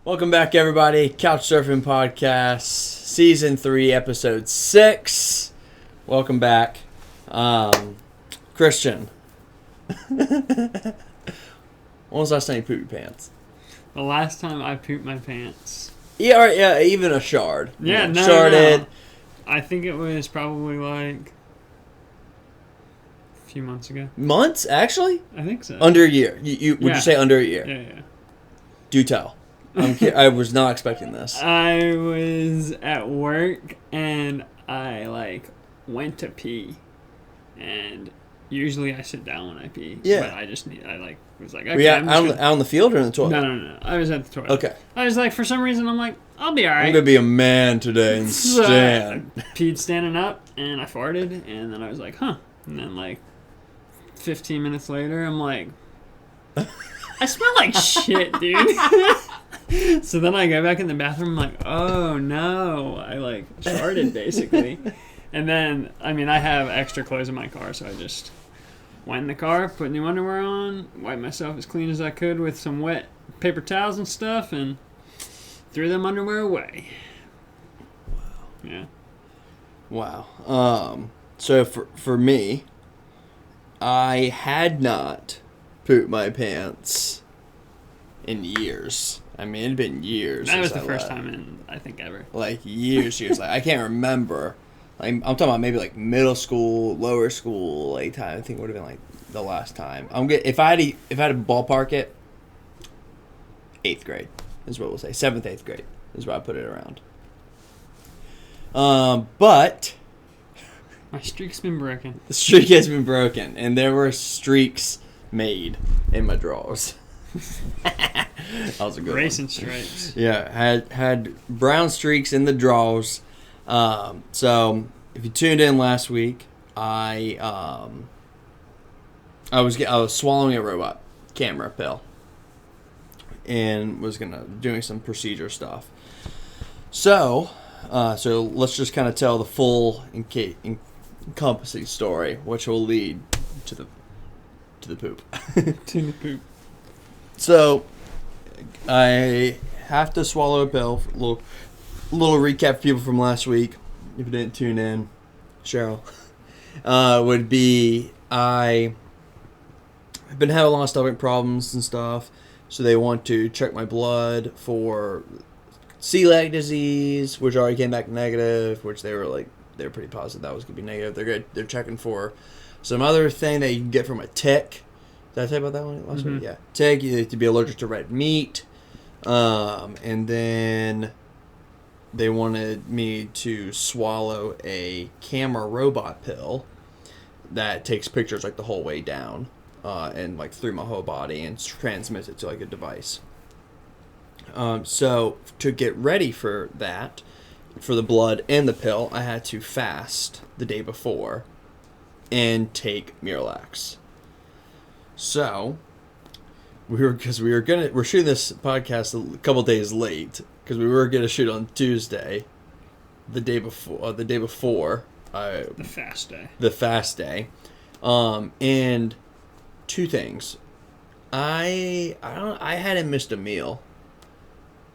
Welcome back, everybody. Couch Surfing Podcast, Season 3, Episode 6. Welcome back. Christian. When was the last time you pooped your pants? The last time I pooped my pants. Yeah, even a shard. Yeah, no, Sharded. no. I think it was probably like a few months ago. Months, actually? I think so. Under a year. Would you say under a year? Yeah. Do tell. I was not expecting this. I was at work and I went to pee, and usually I sit down when I pee. Yeah. But I was like, okay. Were you out on the field or in the toilet? No. I was at the toilet. Okay. I was like, for some reason, I'm like, I'll be alright. I'm going to be a man today and stand. I peed standing up, and I farted, and then I was like, huh. And then 15 minutes later, I'm like, I smell like shit, dude. So then I go back in the bathroom, I'm like, oh no. I farted, basically. And then, I have extra clothes in my car, so I just went in the car, put new underwear on, wiped myself as clean as I could with some wet paper towels and stuff, and threw them underwear away. Wow. Yeah. Wow. So for me, I had not pooped my pants in years. It had been years. That was the first time in, I think, ever. Years. I can't remember. I'm talking about maybe middle school, lower school, time. I think it would have been the last time. If I had to ballpark it, 8th grade is what we'll say. 7th, 8th grade is where I put it around. But My streak's been broken. the streak has been broken, and there were streaks made in my drawers. That was a good Racing one. stripes. Yeah, had brown streaks in the drawers. So if you tuned in last week, I was swallowing a robot camera pill and was doing some procedure stuff. So let's just kind of tell the full encompassing story, which will lead to the poop. To the poop. So I have to swallow a pill. Little recap for people from last week, if you didn't tune in, Cheryl, would be I've been having a lot of stomach problems and stuff, so they want to check my blood for celiac disease, which already came back negative, which they were pretty positive that was going to be negative. They're checking for some other thing that you can get from a tick. Did I tell you about that one last week? Yeah. Tick, you have to be allergic to red meat, and then they wanted me to swallow a camera robot pill that takes pictures the whole way down and through my whole body and transmits it to a device. So to get ready for that, for the blood and the pill, I had to fast the day before and take Miralax. So we're shooting this podcast a couple days late because we were gonna shoot on Tuesday, the day before. The fast day. The fast day, and two things. I hadn't missed a meal,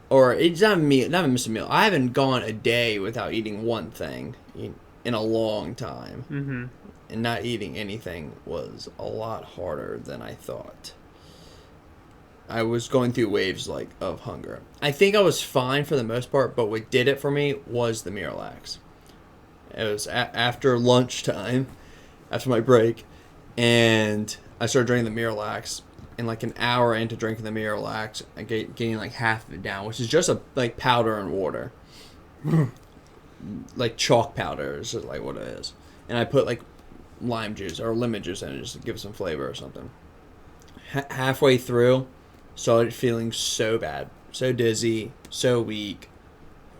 or it's not missed a meal. I haven't gone a day without eating one thing in a long time. Mm-hmm. And not eating anything was a lot harder than I thought. I was going through waves of hunger. I think I was fine for the most part, but what did it for me was the Miralax. It was after lunchtime, after my break, and I started drinking the Miralax. And an hour into drinking the Miralax, I getting half of it down, which is just powder and water. Chalk powder is what it is. And I put lime juice or lemon juice in it just to give it some flavor or something. Halfway through, started feeling so bad, so dizzy, so weak,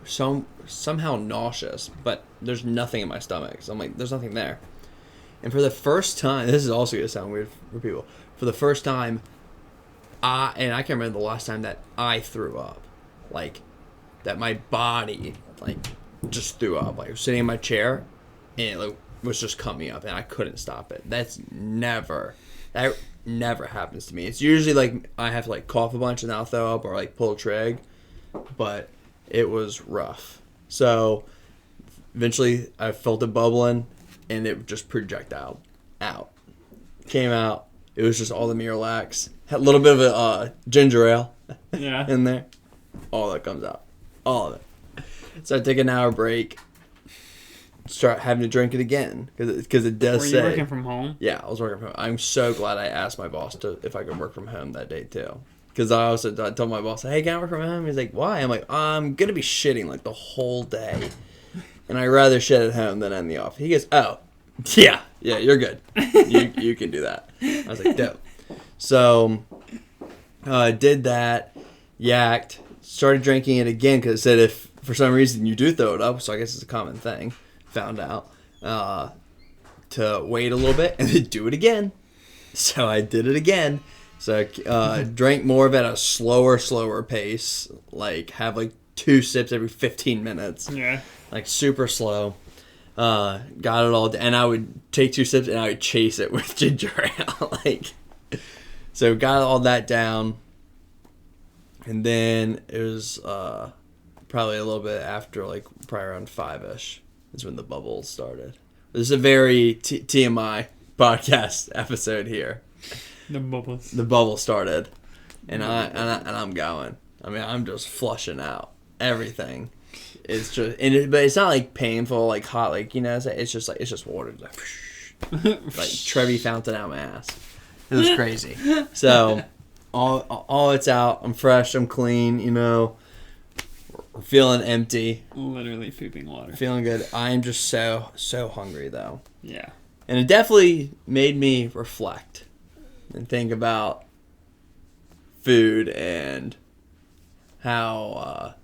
somehow nauseous, but there's nothing in my stomach. So I'm like, there's nothing there. And for the first time, this is also going to sound weird for people, for the first time, I can't remember the last time that I threw up. That my body, just threw up. I was sitting in my chair, and it was just coming up, and I couldn't stop it. That never happens to me. It's usually I have to cough a bunch and then I'll throw up or pull a trig. but it was rough. So eventually I felt it bubbling, and it just projectile out. Came out. It was just all the Miralax. Had a little bit of a ginger ale Yeah. in there. All that comes out. All of it. So I take an hour break. Start having to drink it again because it does say. Were you working from home? Yeah, I was working from home. I'm so glad I asked my boss if I could work from home that day too. Because I told my boss, hey, can I work from home? He's like, why? I'm like, I'm going to be shitting like the whole day. And I'd rather shit at home than in the office. He goes, oh, yeah, you're good. You can do that. I was like, dope. So did that, yacked, started drinking it again because it said if for some reason you do throw it up, so I guess it's a common thing, found out, to wait a little bit and then do it again. So I did it again. So drank more of it at a slower pace, like have like 2 sips every 15 minutes. Yeah. Like super slow. Got it all, and I would take 2 sips and I would chase it with ginger ale. So got all that down, and then it was probably a little bit after, like probably around 5ish, is when the bubbles started. This is a very TMI podcast episode here. The bubbles. The bubble started, and I'm going. I mean, I'm just flushing out everything. It's just, but it's not like painful, like hot, like it's just water, like Trevi fountain out my ass. It was crazy. So all it's out. I'm fresh. I'm clean. We're feeling empty. Literally pooping water. Feeling good. I'm just so hungry though. Yeah. And it definitely made me reflect and think about food and how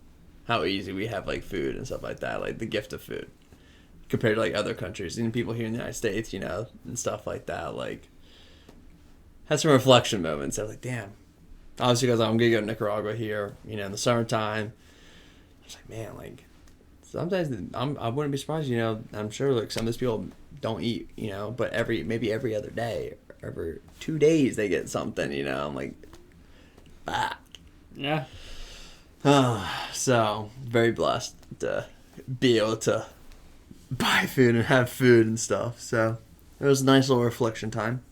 easy we have like food and stuff like that, like the gift of food compared to like other countries and people here in the United States, and stuff like that. Like, had some reflection moments. I was like, damn. Obviously, because I'm gonna go to Nicaragua here, in the summertime. I was like, man, like sometimes I wouldn't be surprised. I'm sure like some of these people don't eat, but maybe every other day, every 2 days they get something. I'm like, ah. Yeah. So very blessed to be able to buy food and have food and stuff. So it was a nice little reflection time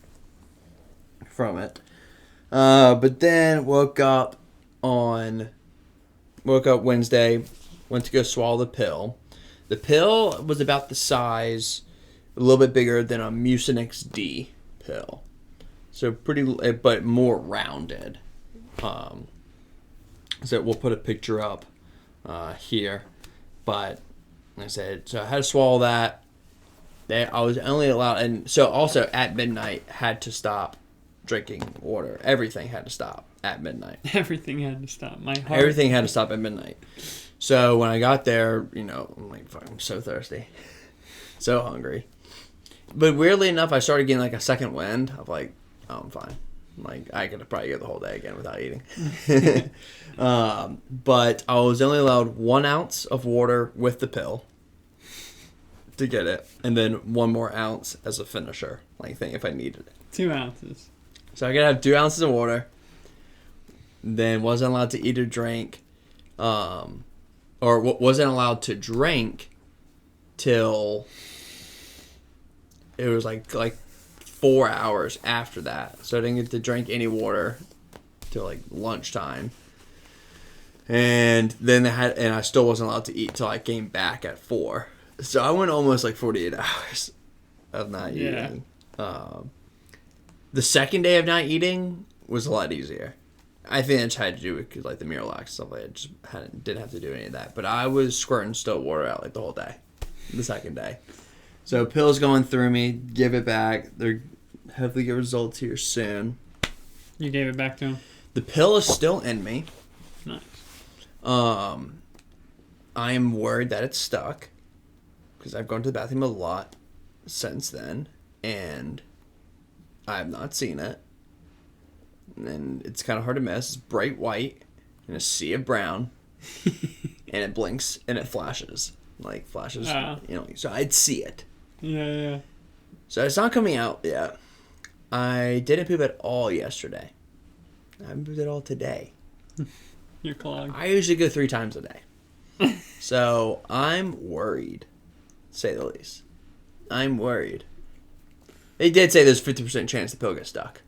from it. But then woke up Wednesday, went to go swallow the pill. The pill was about the size, a little bit bigger than a Mucinex D pill. So pretty, but more rounded. So we'll put a picture up here. But like I said, so I had to swallow that. I was only allowed, and so also at midnight had to stop drinking water. Everything had to stop at midnight. Everything had to stop. My heart. Everything had to stop at midnight. So when I got there, I'm like, fuck, I'm so thirsty. So hungry. But weirdly enough, I started getting like a second wind of like, oh, I'm fine. Like, I could probably go the whole day again without eating. But I was only allowed 1 ounce of water with the pill to get it. And then 1 more ounce as a finisher, like thing if I needed it. 2 ounces. So I could have 2 ounces of water. Then wasn't allowed to eat or drink. Or wasn't allowed to drink till it was like 4 hours after that. So I didn't get to drink any water till like lunchtime. And then I still wasn't allowed to eat till I came back at 4. So I went almost like 48 hours of not eating. The second day of not eating was a lot easier. I think it just had to do with like the Miralax stuff. I just didn't have to do any of that. But I was squirting still water out like the whole day, the second day. So pills going through me, give it back. They're hopefully get results here soon. You gave it back to him? The pill is still in me. Nice. I am worried that it's stuck because I've gone to the bathroom a lot since then, and I have not seen it. And it's kind of hard to miss. It's bright white in a sea of brown, and it blinks and it flashes. So I'd see it. Yeah. So it's not coming out yet. I didn't poop at all yesterday. I haven't pooped at all today. You're clogged. I usually go 3 times a day. So I'm worried, to say the least. I'm worried. They did say there's a 50% chance the pill gets stuck.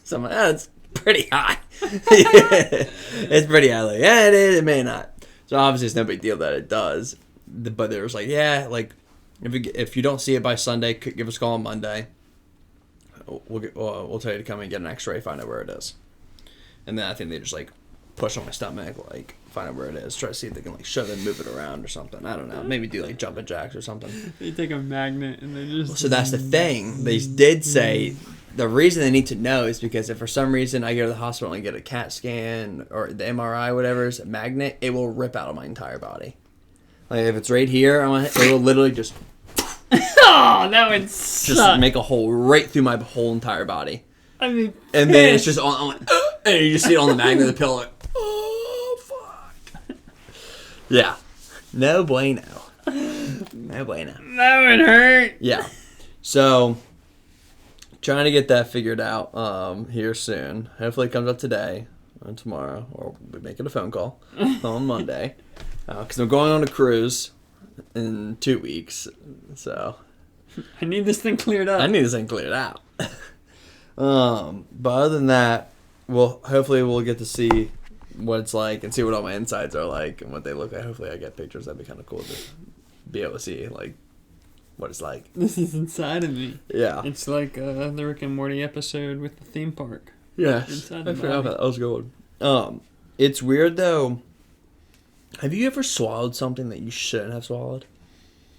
So I'm like, that's pretty high. It's pretty high. Like, yeah, it is. It may not. So obviously it's no big deal that it does. But there was like, yeah, like if you don't see it by Sunday, give us a call on Monday. We'll tell you to come and get an X-ray, find out where it is. And then I think they just like push on my stomach, like find out where it is, try to see if they can like shove it and move it around or something. I don't know. Maybe do like jumping jacks or something. They take a magnet and they just. So that's the thing. They did say the reason they need to know is because if for some reason I go to the hospital and get a CAT scan or the MRI, whatever is a magnet, it will rip out of my entire body. Like if it's right here, it will literally just. Oh, that would suck. Just make a hole right through my whole entire body. I mean, and then it's just on. I'm like, and you just see it on the magnet of the pill. Like, oh fuck. Yeah. No bueno. No bueno. That would hurt. Yeah. So, trying to get that figured out here soon. Hopefully, it comes up today or tomorrow, or we'll be making a phone call on Monday because I'm going on a cruise in 2 weeks. So. I need this thing cleared up. I need this thing cleared out. But other than that, hopefully we'll get to see what it's like and see what all my insides are like and what they look like. Hopefully I get pictures. That'd be kind of cool to be able to see like what it's like. This is inside of me. Yeah. It's like the Rick and Morty episode with the theme park. Yeah. Inside the I forgot body. about that. That was a good one. It's weird though. Have you ever swallowed something that you shouldn't have swallowed?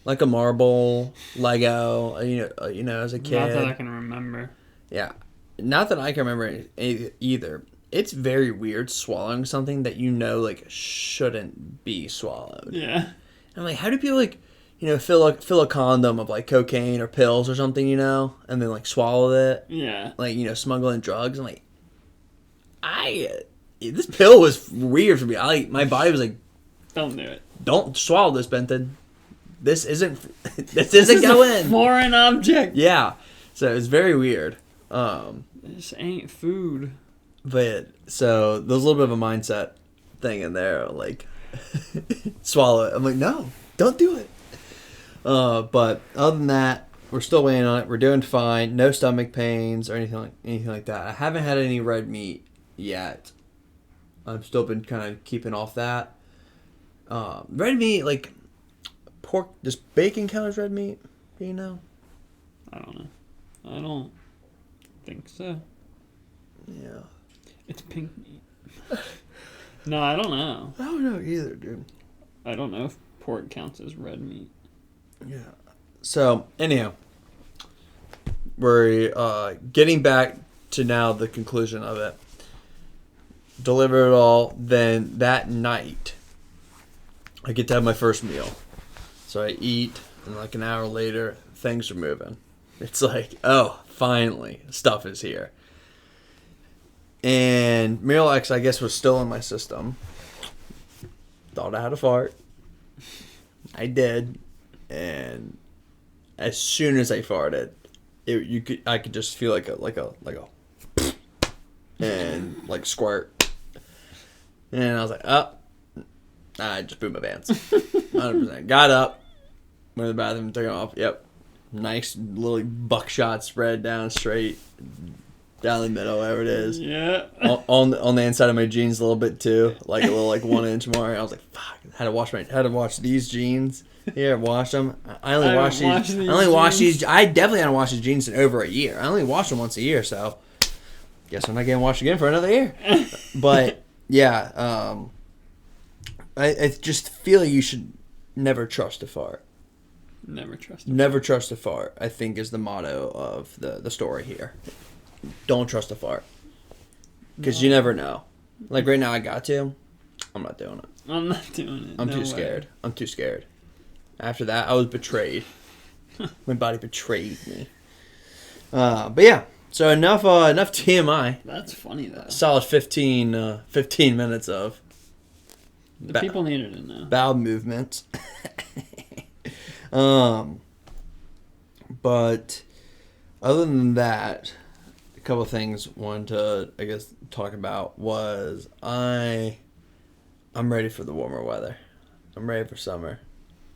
Like a marble, Lego, you know, as a kid. Not that I can remember. Yeah. Not that I can remember either. It's very weird swallowing something that you know, like, shouldn't be swallowed. Yeah. And I'm like, how do people, like, you know, fill a condom of, like, cocaine or pills or something, you know, and then, like, swallow it? Yeah. Like, you know, smuggling drugs. I'm like, this pill was weird for me. My body was like, don't do it. Don't swallow this, Benton. This isn't going. A foreign object. Yeah. So it's very weird. This ain't food. But so there's a little bit of a mindset thing in there, like swallow it. I'm like, no, don't do it. But other than that, we're still waiting on it. We're doing fine. No stomach pains or anything like that. I haven't had any red meat yet. I've still been kind of keeping off that. Red meat, like pork. Does bacon count as red meat? Do you know? I don't know. I don't think so. Yeah. It's pink meat. No, I don't know. I don't know either, dude. I don't know if pork counts as red meat. Yeah. So, anyhow, we're getting back to now the conclusion of it. Deliver it all. Then that night, I get to have my first meal. So I eat, and like an hour later, things are moving. It's like, oh, finally, stuff is here. And Miralax, I guess, was still in my system. Thought I had a fart. I did. And as soon as I farted, I could just feel like a and like squirt. And I was like, oh, I just pooped my pants. 100%. Got up, went to the bathroom, took it off. Yep. Nice little buckshot spread down straight, down the middle, wherever it is. Yeah. On the inside of my jeans a little bit too, like a little 1 inch more. I was like, fuck. Had to wash these jeans. Here, wash them. I only wash these. I definitely haven't washed these jeans in over a year. I only wash them once a year, so guess I'm not getting washed again for another year. But yeah, I just feel like you should never trust a fart. Never trust a fart, I think, is the motto of the story here. Don't trust a fart. Because you never know. Like right now I got to. I'm not doing it. I'm not doing it. I'm too scared. I'm too scared. After that, I was betrayed. My body betrayed me. But yeah. So enough TMI. That's funny, though. Solid 15 minutes of the people needed to know. Bowel movements. But other than that, a couple of things I wanted to, I guess, talk about was I I'm ready for the warmer weather. I'm ready for summer.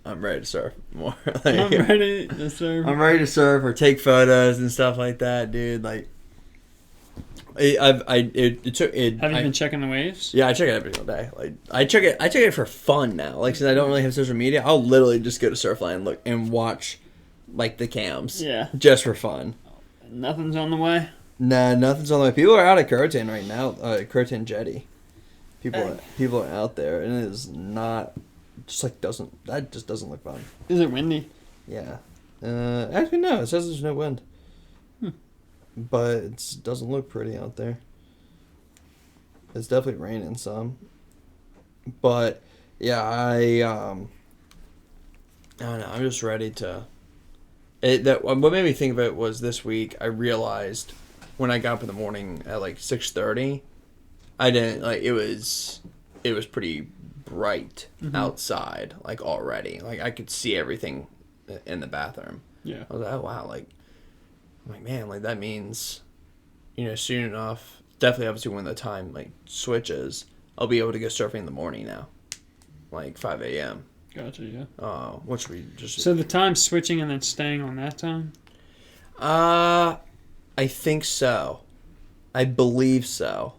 I'm ready to surf more. I'm ready to surf. I'm ready to surf or take photos and stuff like that, dude. Like, Have you been checking the waves? Yeah, I check it every single day. Like, I check it for fun now. Like, since I don't really have social media, I'll literally just go to Surfline and look and watch, like, the cams. Yeah. Just for fun. Nothing's on the way. Nah, nothing's on the way. People are out at Croatan right now. Croatan Jetty. People are out there, and it is not. That just doesn't look fun. Is it windy? Yeah. Actually, no. It says there's no wind. But it doesn't look pretty out there. It's definitely raining some. But yeah, I don't know. I'm just ready to. What made me think of it was this week. I realized when I got up in the morning at like 6:30, I didn't like it was pretty bright outside like already. Like I could see everything in the bathroom. Yeah. I was like, oh wow, like. I'm like, man, like that means, soon enough, definitely obviously when the time like switches, I'll be able to go surfing in the morning now, like 5 a.m. Gotcha, yeah. Which we just. So the time switching and then staying on that time? I think so. I believe so.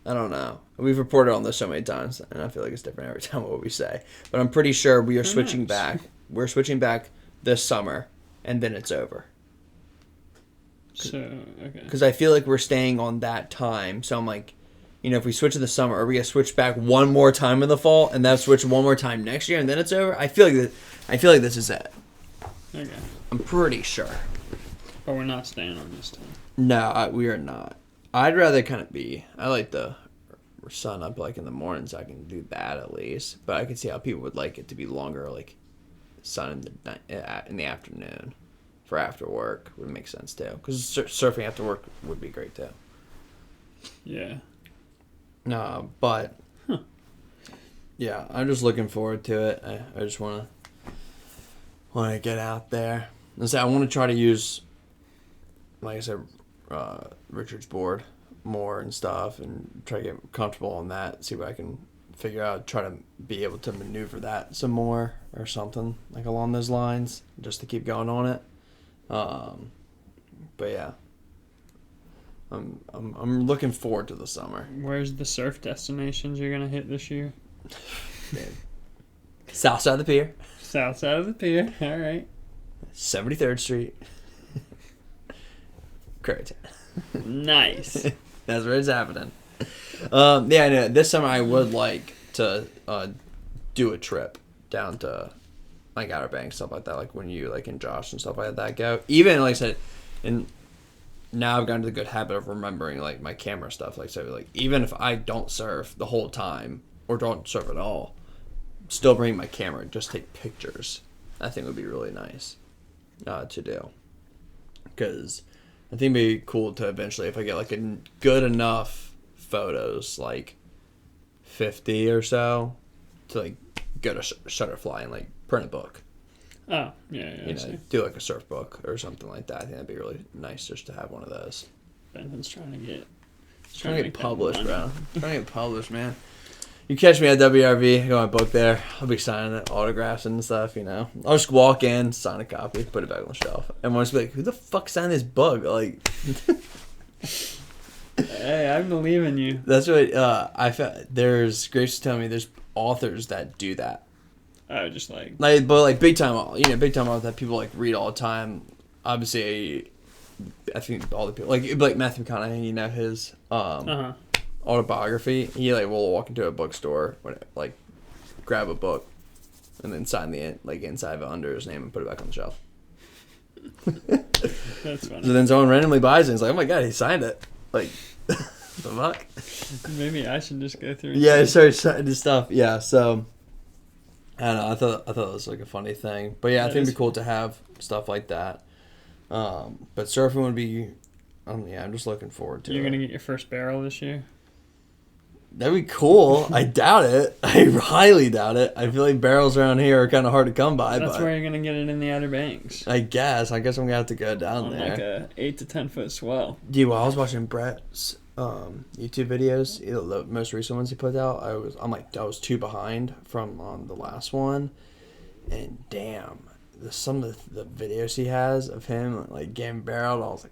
I don't know. We've reported on this so many times, and I feel like it's different every time what we say. But I'm pretty sure we are switching back. We're switching back this summer. And then it's over. So, okay. Because I feel like we're staying on that time. So I'm like, if we switch in the summer, are we going to switch back one more time in the fall and then switch one more time next year and then it's over? I feel like this is it. Okay. I'm pretty sure. But we're not staying on this time. No, we are not. I'd rather kind of I like the sun up like in the mornings. I can do that at least. But I can see how people would like it to be longer, like sun in the afternoon for after work would make sense too, because surfing after work would be great too. Yeah. But yeah, I'm just looking forward to it. I just want to get out there. I want to try to use, like I said, Richard's board more and stuff, and try to get comfortable on that. See what I can figure out, try to be able to maneuver that some more or something like along those lines, just to keep going on it. But yeah, I'm looking forward to the summer. Where's the surf destinations you're gonna hit this year? South side of the pier. South side of the pier. All right. 73rd Street. Croatan. Nice. That's where it's happening. Yeah, I know. This summer I would like to do a trip down to like Outer Banks, stuff like that. Like when you like and Josh and stuff like that go. Even like I said, and now I've gotten to the good habit of remembering like my camera stuff. Like so, like even if I don't surf the whole time or don't surf at all, still bring my camera and just take pictures. I think would be really nice to do, because I think it'd be cool to eventually, if I get like a good enough photos, like 50 or so, to like go to Shutterfly and like print a book. Oh, yeah. Do like a surf book or something like that. I think that'd be really nice just to have one of those. Benton's trying to get published, bro. Trying to get published, man. You catch me at WRV, I got my book there. I'll be signing it, autographs and stuff, I'll just walk in, sign a copy, put it back on the shelf. And I'll just be like, who the fuck signed this book? Like, hey, I believe in you. That's what I found. There's Grace telling me there's authors that do that. Oh, just like but like big time authors that people like read all the time. Obviously, I think all the people like Matthew McConaughey, his autobiography. He like will walk into a bookstore, like grab a book, and then sign the inside of it under his name and put it back on the shelf. That's funny. So then someone randomly buys it and it's like, oh my god, he signed it. Like, the fuck? Maybe I should just go through. Yeah, start signing his stuff. Yeah, so I don't know. I thought it was like a funny thing, but yeah, I think it'd be cool to have stuff like that. But surfing would be. I'm just looking forward to it. You're gonna get your first barrel this year? That'd be cool. I doubt it. I highly doubt it. I feel like barrels around here are kind of hard to come by. That's where you're gonna get it in the Outer Banks. I guess I'm gonna have to go down there. Like a 8 to 10 foot swell. Dude, well, I was watching Brett's YouTube videos, the most recent ones he put out, I was 2 behind from the last one, and damn, some of the videos he has of him like getting barreled, I was like,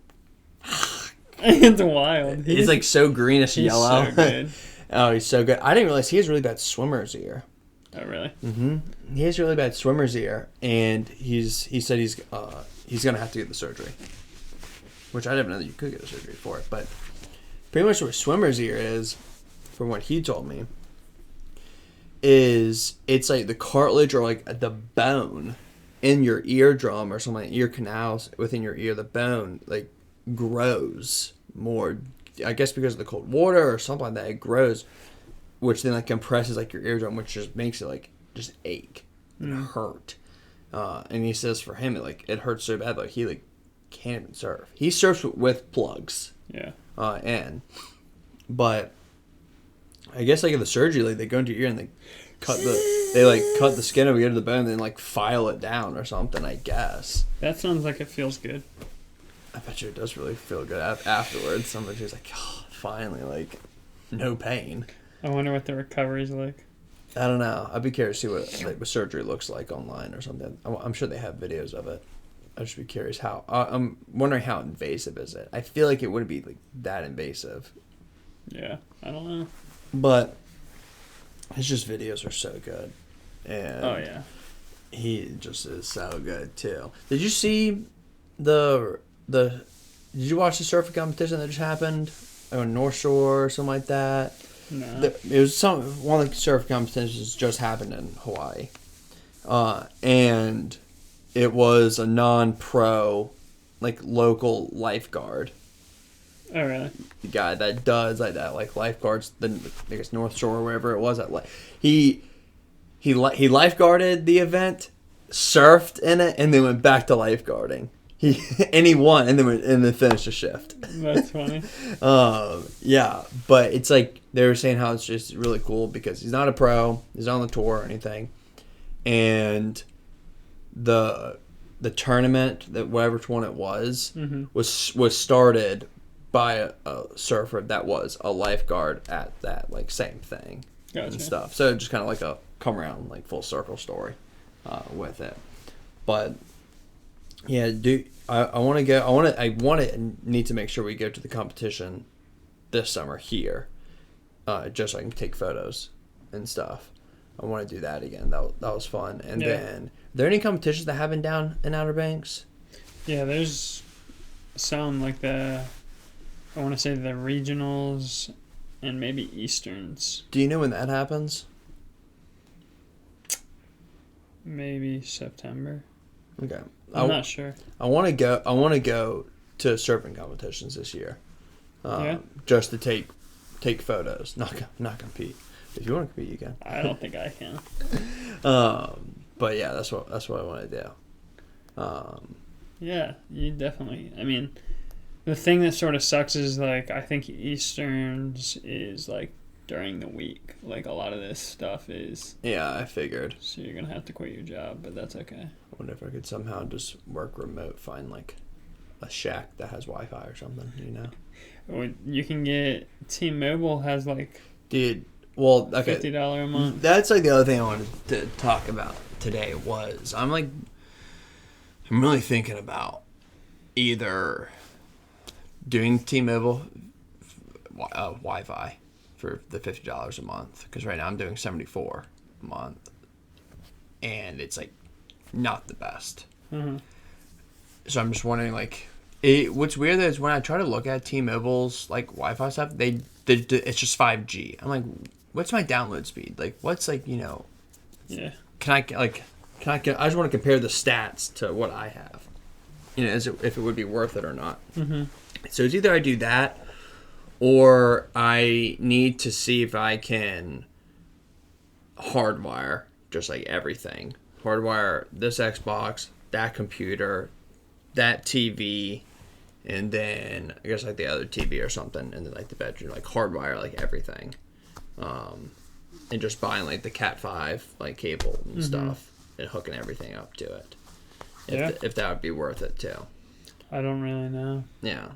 It's wild. he's like so greenish yellow. So good. Oh, he's so good. I didn't realize he has really bad swimmer's ear. Oh, really? Mm-hmm. He has really bad swimmer's ear, and he said he's gonna have to get the surgery, which I didn't know that you could get a surgery for it, but pretty much what swimmer's ear is, from what he told me, is it's like the cartilage or like the bone in your eardrum or something, like ear canals within your ear, the bone like grows more, I guess because of the cold water or something like that, it grows, which then like compresses like your eardrum, which just makes it like just ache and hurt. And he says for him it hurts so bad like he like can't even surf. He surfs with plugs. Yeah. But I guess like in the surgery, like they go into your ear and they cut the skin over here to the bone and then like file it down or something, I guess. That sounds like it feels good. I bet you it does really feel good afterwards. Somebody's like, oh, finally, like no pain. I wonder what the recovery's like. I don't know. I'd be curious to see what like surgery looks like online or something. I'm sure they have videos of it. I'd just be curious how. I'm wondering how invasive is it. I feel like it wouldn't be like that invasive. Yeah, I don't know. But his just videos are so good. And Oh, yeah. he just is so good too. Did you see did you watch the surfing competition that just happened on North Shore or something like that? No. It was one of the surf competitions just happened in Hawaii. And it was a non-pro like local lifeguard. Oh, really? The guy that does like that, like lifeguards, I guess North Shore or wherever it was. He lifeguarded the event, surfed in it, and then went back to lifeguarding. He won, and then finished the shift. That's funny. Yeah, but it's like they were saying how it's just really cool because he's not a pro, he's not on the tour or anything, and the tournament that whatever one it was was started by a surfer that was a lifeguard at that like same thing. Gotcha. And stuff. So just kind of like a come around like full circle story with it. But yeah, I want to go. Need to make sure we go to the competition this summer here, just so I can take photos and stuff. I want to do that again. That was fun. And then, are there any competitions that happen down in Outer Banks? Yeah, there's some like I want to say the regionals and maybe Easterns. Do you know when that happens? Maybe September. Okay. I'm not sure. I want to go to surfing competitions this year. Just to take photos, not compete. If you want to compete, you can. I don't think I can. But yeah, that's what I want to do. Yeah, you definitely. I mean, the thing that sort of sucks is like I think Easterns is like during the week. Like a lot of this stuff is. Yeah, I figured. So you're gonna have to quit your job, but that's okay. I wonder if I could somehow just work remote, find like a shack that has Wi-Fi or something. You know. Or you can get T-Mobile has like. Dude, well, okay. $50 a month. That's like the other thing I wanted to talk about today was I'm really thinking about either doing T-Mobile Wi-Fi for the $50 a month because right now I'm doing $74 a month and it's like not the best. Mm-hmm. So I'm just wondering like what's weird is when I try to look at T-Mobile's like Wi-Fi stuff, it's just 5G. I'm like, what's my download speed? Like, what's like Yeah. I just want to compare the stats to what I have. You know, if it would be worth it or not. Mm-hmm. So it's either I do that, or I need to see if I can hardwire just like everything. Hardwire this Xbox, that computer, that TV, and then I guess like the other TV or something, and then like the bedroom, like hardwire like everything, and just buying like the Cat 5 like cable and stuff and hooking everything up to it. If that would be worth it too. I don't really know. Yeah.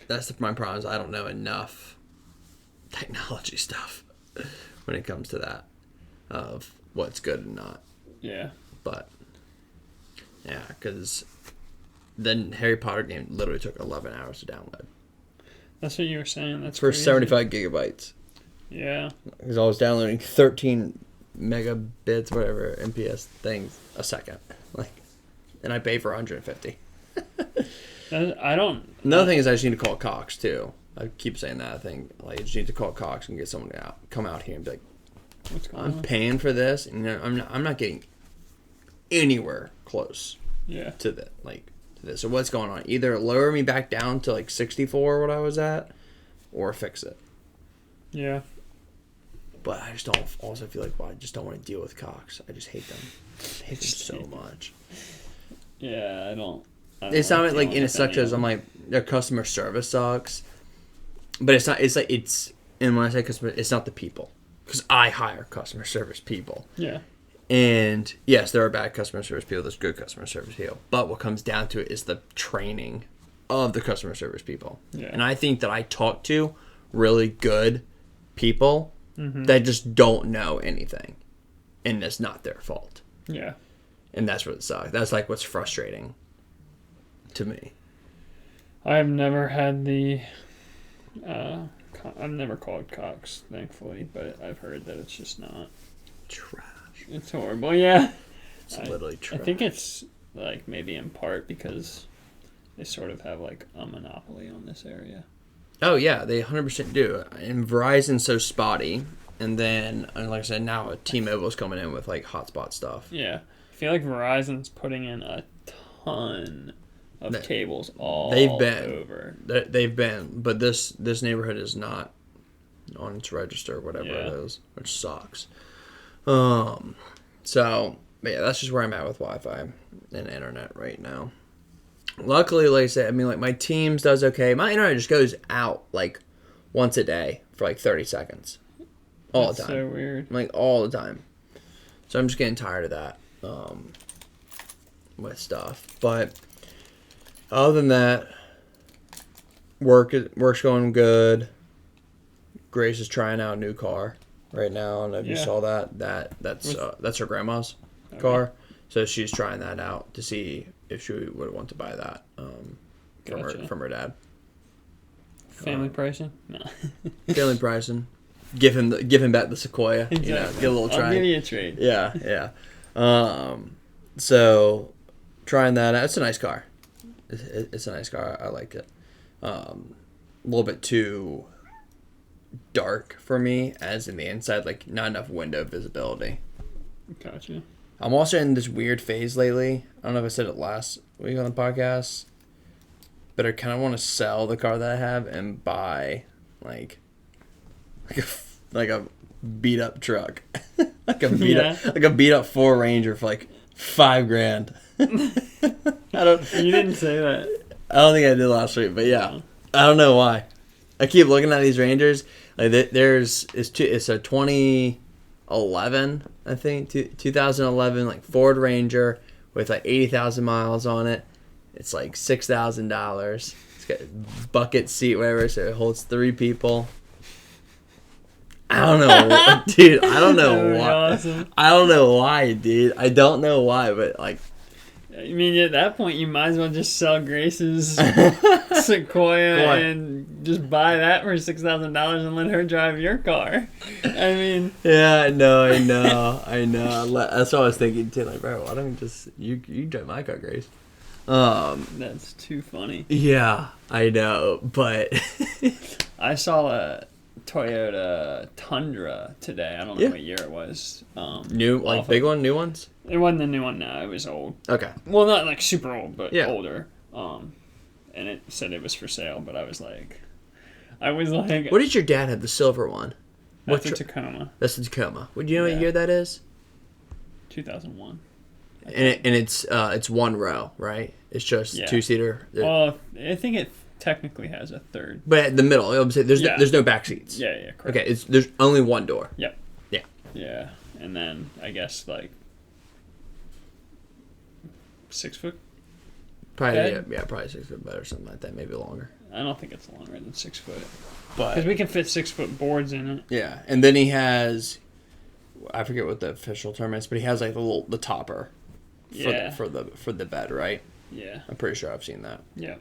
That's my problem. Is I don't know enough technology stuff when it comes to that of what's good and not. Yeah. But yeah, because the Harry Potter game literally took 11 hours to download. That's what you were saying. That's for crazy. 75 gigabytes. Yeah. Because I was downloading 13 megabits, whatever, MPS things a second. And I pay for 150. I don't... Another thing is I just need to call Cox, too. I keep saying that thing. I just need to call Cox and get someone to come out here and be like, what's going on? paying for this, and I'm not getting anywhere close to this. So what's going on? Either lower me back down to 64 what I was at, or fix it. Yeah. But I just don't also feel like, well, I just don't want to deal with Cox. I just hate them. I hate them so much. Yeah, I don't It's not and it sucks as I'm like, their customer service sucks. But it's not, and when I say customer, it's not the people. Because I hire customer service people. Yeah. And yes, there are bad customer service people. There's good customer service people. But what comes down to it is the training of the customer service people. Yeah. And I think that I talk to really good people mm-hmm. that just don't know anything. And it's not their fault. Yeah. And that's what sucks. That's what's frustrating to me. I have never had the... I've never called Cox, thankfully, but I've heard that it's just not... Trash. It's horrible, yeah. It's literally trash. I think it's, maybe in part because they sort of have, a monopoly on this area. Oh, yeah, they 100% do. And Verizon's so spotty. And then, like I said, now T-Mobile's coming in with, hotspot stuff. Yeah. I feel like Verizon's putting in a ton of cables all over. They've been. But this neighborhood is not on its register, whatever it is, which sucks. So, yeah, that's just where I'm at with Wi-Fi and internet right now. Luckily, like I said, my Teams does okay. My internet just goes out, once a day for, 30 seconds. All the time. That's so weird. All the time. So I'm just getting tired of that, with stuff. But other than that, work's going good. Grace is trying out a new car right now. I don't know if you saw that. That's her grandma's car. So she's trying that out to see if she would want to buy that from her dad. Family pricing? No. Family pricing. Give him back the Sequoia. Exactly. Get a little try. I'll give you a trade. Yeah. So trying that out. It's a nice car. It's a nice car. I like it. A little bit too dark for me, as in the inside, not enough window visibility. Gotcha. I'm also in this weird phase lately. I don't know if I said it last week on the podcast, but I kind of want to sell the car that I have and buy like a beat up truck, like a beat up Ford Ranger for $5,000. You didn't say that. I don't think I did last week, but yeah, I don't know why. I keep looking at these Rangers. It's a 2011, I think, 2011 Ford Ranger with 80,000 miles on it. It's $6,000. It's got a bucket seat, whatever, so it holds 3 people. I don't know, dude. I don't know why. Awesome. I don't know why, dude. I don't know why, but I mean, at that point, you might as well just sell Grace's Sequoia and just buy that for $6,000 and let her drive your car. I mean... Yeah, I know. That's what I was thinking, too. Bro, why don't we just... You drive my car, Grace. That's too funny. Yeah, I know, but... I saw a Toyota Tundra today. I don't know what year it was. New, big one? New ones? It wasn't a new one, no. It was old. Okay. Well, not super old, but older. And it said it was for sale, but I was like... What did your dad have, the silver one? That's a Tacoma. That's a Tacoma. Would you know what year that is? 2001. And it's one row, right? It's just 2-seater. Well, I think it technically has a third. But in the middle, there's no back seats. Yeah, correct. Okay, there's only one door. Yep. Yeah. Yeah, and then I guess 6 foot. Probably 6 foot bed or something like that, maybe longer. I don't think it's longer than 6 foot. But Because we can fit 6 foot boards in it. yeah, and then he has, I forget what the official term is, but he has like the topper. Yeah. For the bed, right? Yeah. I'm pretty sure I've seen that. Yeah.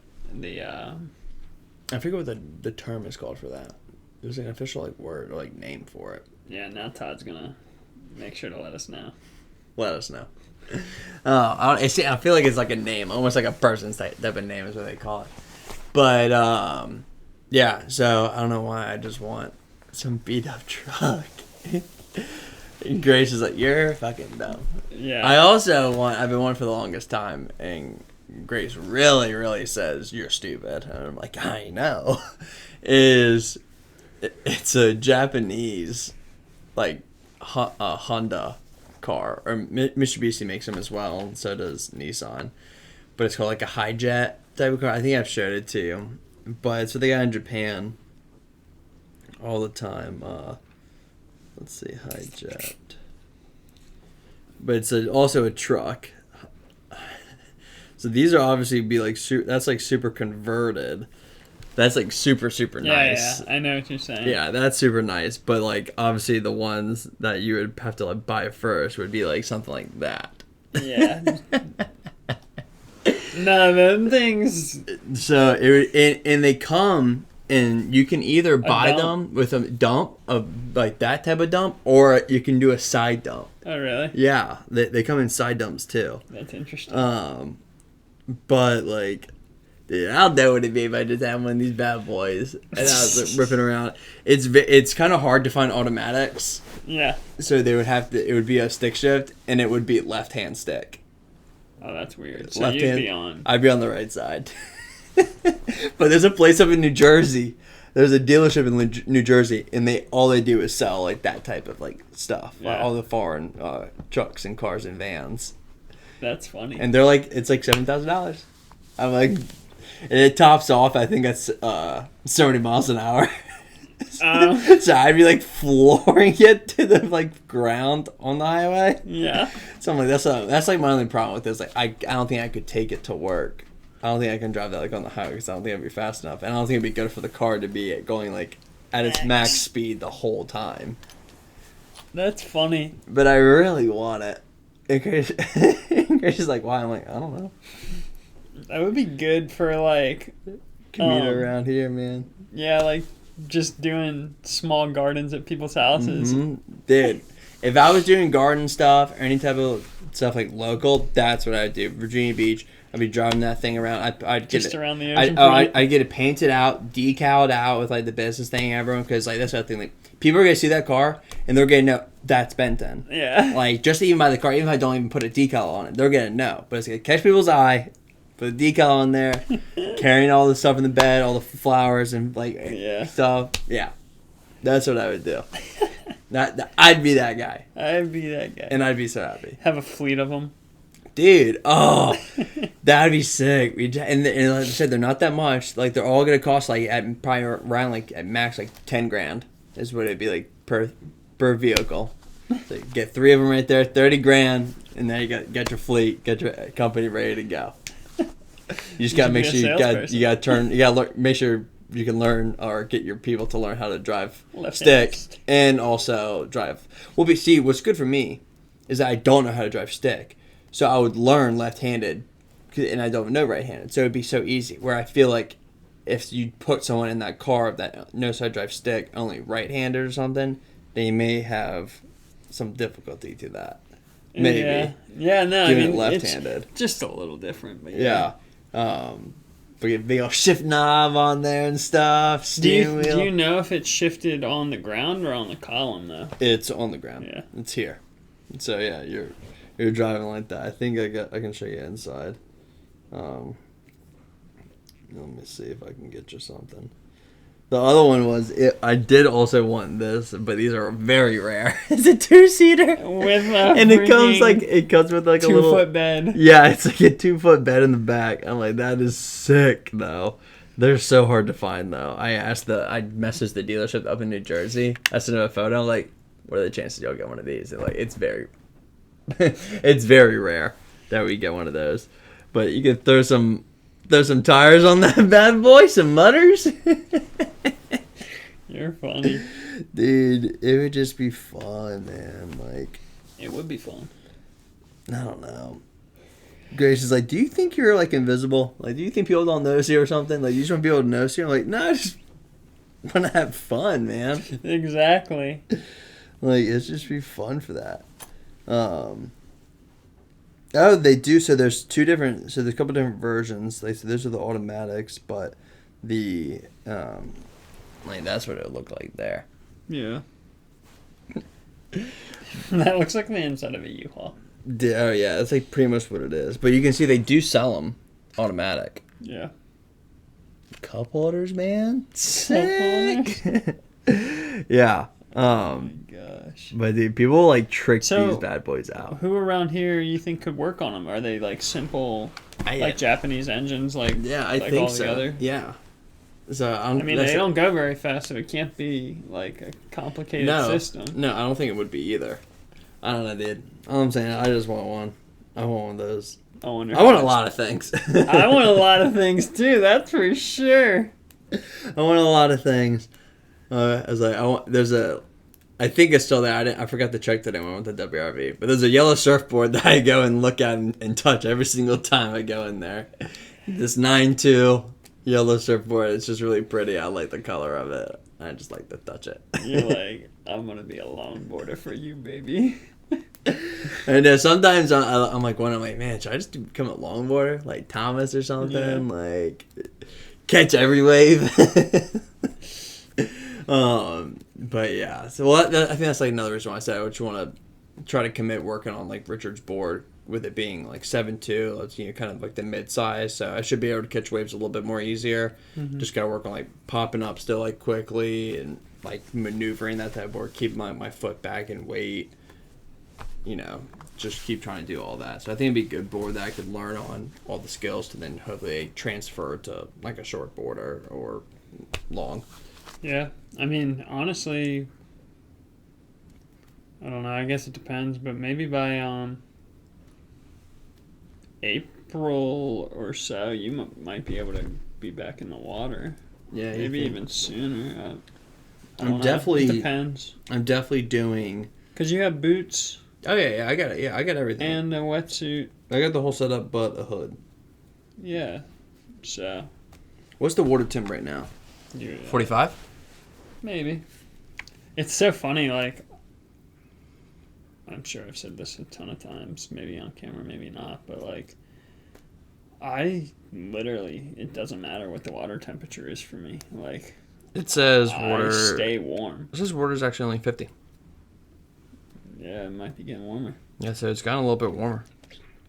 I forget what the term is called for that. There's an official like word or like name for it. Yeah, now Todd's gonna make sure to let us know. Let us know. I feel like it's like a name, almost like a person's type of name is what they call it. But yeah. So I don't know why I just want some beat up truck. And Grace is like, you're fucking dumb. Yeah. I've been wanting for the longest time, and Grace really, really says, you're stupid. And I'm like, I know. It's a Japanese, like, Honda car. Or Mitsubishi makes them as well, and so does Nissan. But it's called, like, a Hi-Jet type of car. I think I've showed it to you. But it's what they got in Japan all the time. Let's see, Hi-Jet. But it's also a truck. So these are obviously be like that's like super converted. That's like super nice. Yeah, I know what you're saying. Yeah, that's super nice. But like obviously the ones that you would have to like buy first would be like something like that. Yeah. No, them things. So and they come. And you can either buy them with a dump of like that type of dump, or you can do a side dump. Oh, really? Yeah, they come in side dumps too. That's interesting. But like, dude, I don't know what it'd be if I just had one of these bad boys and I was like, ripping around. It's kind of hard to find automatics. Yeah. So it would be a stick shift, and it would be left hand stick. Oh, that's weird. So left you'd hand, be on. I'd be on the right side. But there's a place up in New Jersey. There's a dealership in New Jersey, and all they do is sell like that type of like stuff, Yeah. like, all the foreign trucks and cars and vans. That's funny. And they're like, it's like $7,000. I'm like, and it tops off. I think that's 70 miles an hour. So I'd be like flooring it to the like ground on the highway. Yeah. So I'm like, that's like my only problem with this. Like, I don't think I could take it to work. I don't think I can drive that like on the highway because I don't think it'd be fast enough, and I don't think it'd be good for the car to be going like at its max speed the whole time. That's funny. But I really want it. And Grace is like, why? I'm like, I don't know. That would be good for like Commute around here, man. Yeah, like just doing small gardens at people's houses. Mm-hmm. Dude, if I was doing garden stuff or any type of stuff like local, that's what I'd do. Virginia Beach. I'd be driving that thing around. I'd get just it around the ocean. I'd get it painted out, decaled out with like the business thing, everyone, because like that's the other thing. Like people are gonna see that car and they're gonna know that's Benton. Yeah. Like just even by the car, even if I don't even put a decal on it, they're gonna know. But it's gonna catch people's eye. Put a decal on there, carrying all the stuff in the bed, all the flowers and like stuff. Yeah, that's what I would do. I'd be that guy. I'd be that guy. And I'd be so happy. Have a fleet of them. Dude, oh, that'd be sick. And like I said, they're not that much. Like they're all gonna cost like at probably around like at max like $10,000 is what it'd be like per vehicle. So you get 3 of them right there, $30,000, and then you get your fleet, get your company ready to go. You just gotta make sure make sure you can learn or get your people to learn how to drive stick and also drive. Well, but see, what's good for me is that I don't know how to drive stick. So I would learn left-handed, and I don't know right-handed. So it'd be so easy. Where I feel like if you put someone in that car that knows how to drive stick, only right-handed or something, they may have some difficulty to that. Maybe. Yeah. No. Given I mean, left-handed. It's just a little different, but yeah. But get a big old shift knob on there and stuff. Steering wheel. Do you know if it's shifted on the ground or on the column though? It's on the ground. Yeah. It's here. So yeah, you're driving like that. I think I can show you inside. Let me see if I can get you something. The other one was I did also want this, but these are very rare. It's a 2-seater with and it comes with like a little 2-foot bed. Yeah, it's like a 2-foot bed in the back. I'm like, that is sick though. They're so hard to find though. I messaged the dealership up in New Jersey. I sent them a photo. I'm like, what are the chances you'll get one of these? They're like, it's very it's very rare that we get one of those. But you can throw some throw some tires on that bad boy, some mutters. You're funny. Dude, it would just be fun, man. Like, it would be fun. I don't know. Grace is like, do you think you're like invisible? Like, do you think people don't notice you or something? Like, you just want people to notice you? I'm like, no, I just want to have fun, man. Exactly. Like, it's just be fun for that. Oh, they do. So there's two different. So there's a couple different versions. Like, so those are the automatics, but the like that's what it would look like there. Yeah. That looks like the inside of a U-Haul. Oh yeah, that's like pretty much what it is. But you can see they do sell them automatic. Yeah. Cup holders, man. Sick. Yeah. Oh my gosh. But dude, people like trick So, these bad boys out. Who around here you think could work on them? Are they like simple, like Japanese engines? Like yeah, I like think all so. together? Yeah. So I mean, they don't go very fast, so it can't be like a complicated system. No, I don't think it would be either. I don't know, dude. All I'm saying, I just want one. I want one of those. I want a lot of things. I want a lot of things too. That's for sure. I want a lot of things. I was like, I think it's still there. I forgot to check today when I went to WRV. But there's a yellow surfboard that I go and look at and touch every single time I go in there. This 9.2 yellow surfboard. It's just really pretty. I like the color of it. I just like to touch it. You're like, I'm going to be a longboarder for you, baby. And sometimes I'm like, man, should I just become a longboarder? Like Thomas or something? Yeah. Like, catch every wave. But yeah, so I think that's like another reason why I said I just want to try to commit working on like Richard's board with it being like 7.2. It's kind of like the mid size, so I should be able to catch waves a little bit more easier. Mm-hmm. Just gotta work on like popping up still like quickly and like maneuvering that type of board, keep my foot back and weight. Just keep trying to do all that. So I think it'd be a good board that I could learn on all the skills to then hopefully transfer to like a short board or long. Yeah, I mean, honestly, I don't know. I guess it depends, but maybe by April or so, you might be able to be back in the water. Yeah, maybe even sooner. I'm definitely. It depends. I'm definitely doing. Cause you have boots. Oh yeah, I got it. Yeah, I got everything. And a wetsuit. I got the whole setup, but a hood. Yeah. So. What's the water temp right now? 45. Maybe. It's so funny, like, I'm sure I've said this a ton of times, maybe on camera, maybe not, but, like, it doesn't matter what the water temperature is for me. Like, it says water... I stay warm. It says water's actually only 50. Yeah, it might be getting warmer. Yeah, so it's gotten a little bit warmer.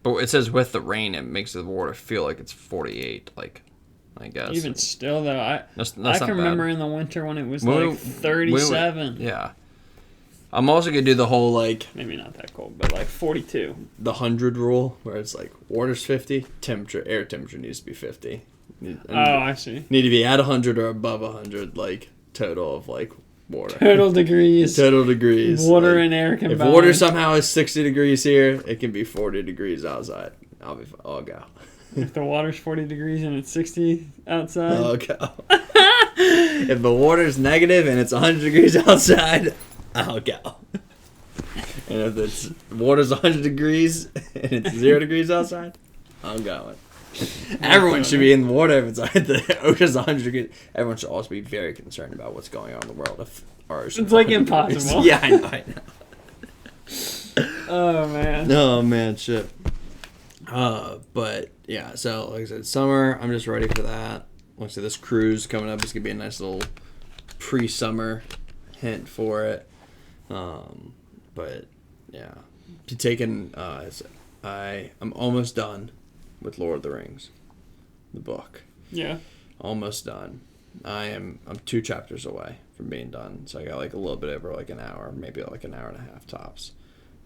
But it says with the rain, it makes the water feel like it's 48, like... I guess. Even still, though, I can remember in the winter when it was like 37. Yeah. I'm also going to do the whole, like... Maybe not that cold, but like 42. The 100 rule, where it's like, water's 50, air temperature needs to be 50. I see. Need to be at 100 or above 100, like, total of, like, water. Total degrees. Water like, and air combined. If water somehow is 60 degrees here, it can be 40 degrees outside. I'll go. If the water's 40 degrees and it's 60 outside. I'll go. If the water's negative and it's 100 degrees outside, I'll go. And if the water's 100 degrees and it's 0 degrees outside, I'm going. Everyone should be in the water if it's like the ocean's 100 degrees. Everyone should also be very concerned about what's going on in the world if our ocean's It's like impossible. Yeah, I know. Oh, man. Oh, man, shit. But yeah, so like I said, summer, I'm just ready for that. Like I said, this cruise coming up is gonna be a nice little pre-summer hint for it. But yeah, I'm almost done with Lord of the Rings, the book. Yeah, almost done. I'm 2 chapters away from being done, so I got like a little bit over like an hour, maybe like an hour and a half tops.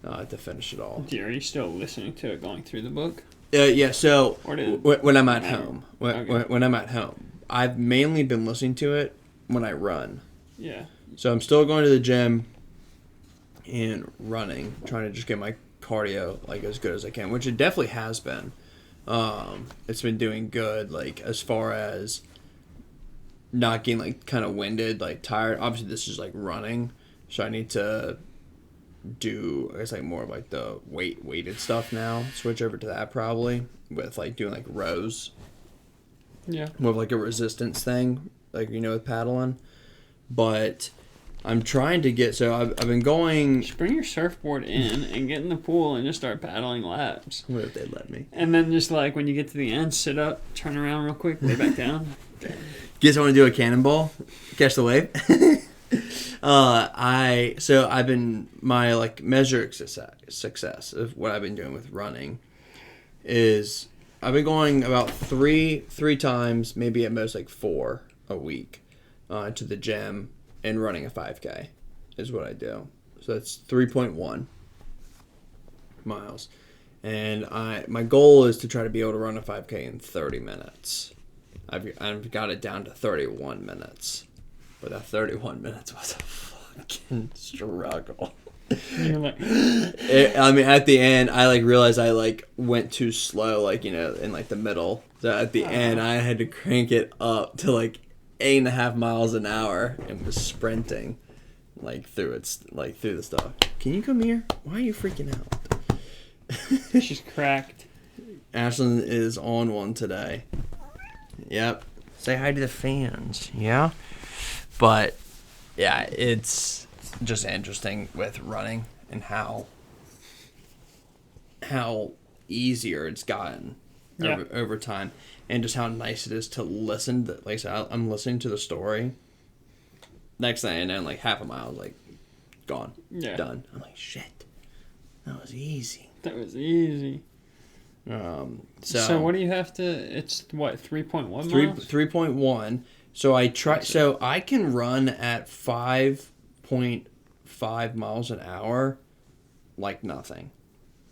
To finish it all. Are you still listening to it, going through the book? Yeah. So when I'm at home, when I'm at home, I've mainly been listening to it when I run. Yeah. So I'm still going to the gym and running, trying to just get my cardio like as good as I can, which it definitely has been. It's been doing good, like, as far as not getting, like, kind of winded, like, tired. Obviously, this is, like, running, so I need to do, I guess, like, more of, like, the weighted stuff now. Switch over to that, probably, with, like, doing, like, rows. Yeah. More of, like, a resistance thing, like, with paddling. But I'm trying to get, so I've been going. Just bring your surfboard in and get in the pool and just start paddling laps. What if they'd let me? And then just like when you get to the end, sit up, turn around real quick, lay back down. Guess I want to do a cannonball, catch the wave. I've been, my like measure of success of what I've been doing with running is I've been going about three times, maybe at most like 4 a week, to the gym and running a 5K is what I do. So that's 3.1 miles. And my goal is to try to be able to run a 5K in 30 minutes. I've got it down to 31 minutes. But that 31 minutes was a fucking struggle. You're like, at the end, I like realized I like went too slow, like, in like the middle. So at the end, I had to crank it up to like 8.5 miles an hour and was sprinting like through the stuff. Can you come here? Why are you freaking out? she's cracked. Ashlyn is on one today. Yep. Say hi to the fans. Yeah. But yeah, it's just interesting with running and how easier it's gotten over time, and just how nice it is to listen. Like I said, I'm listening to the story. Next thing I know, like half a mile is like gone, done. I'm like, shit, that was easy. That was easy. So what do you have to? It's what 3.1 miles. 3.1. So I try. So I can run at 5.5 miles an hour, like nothing,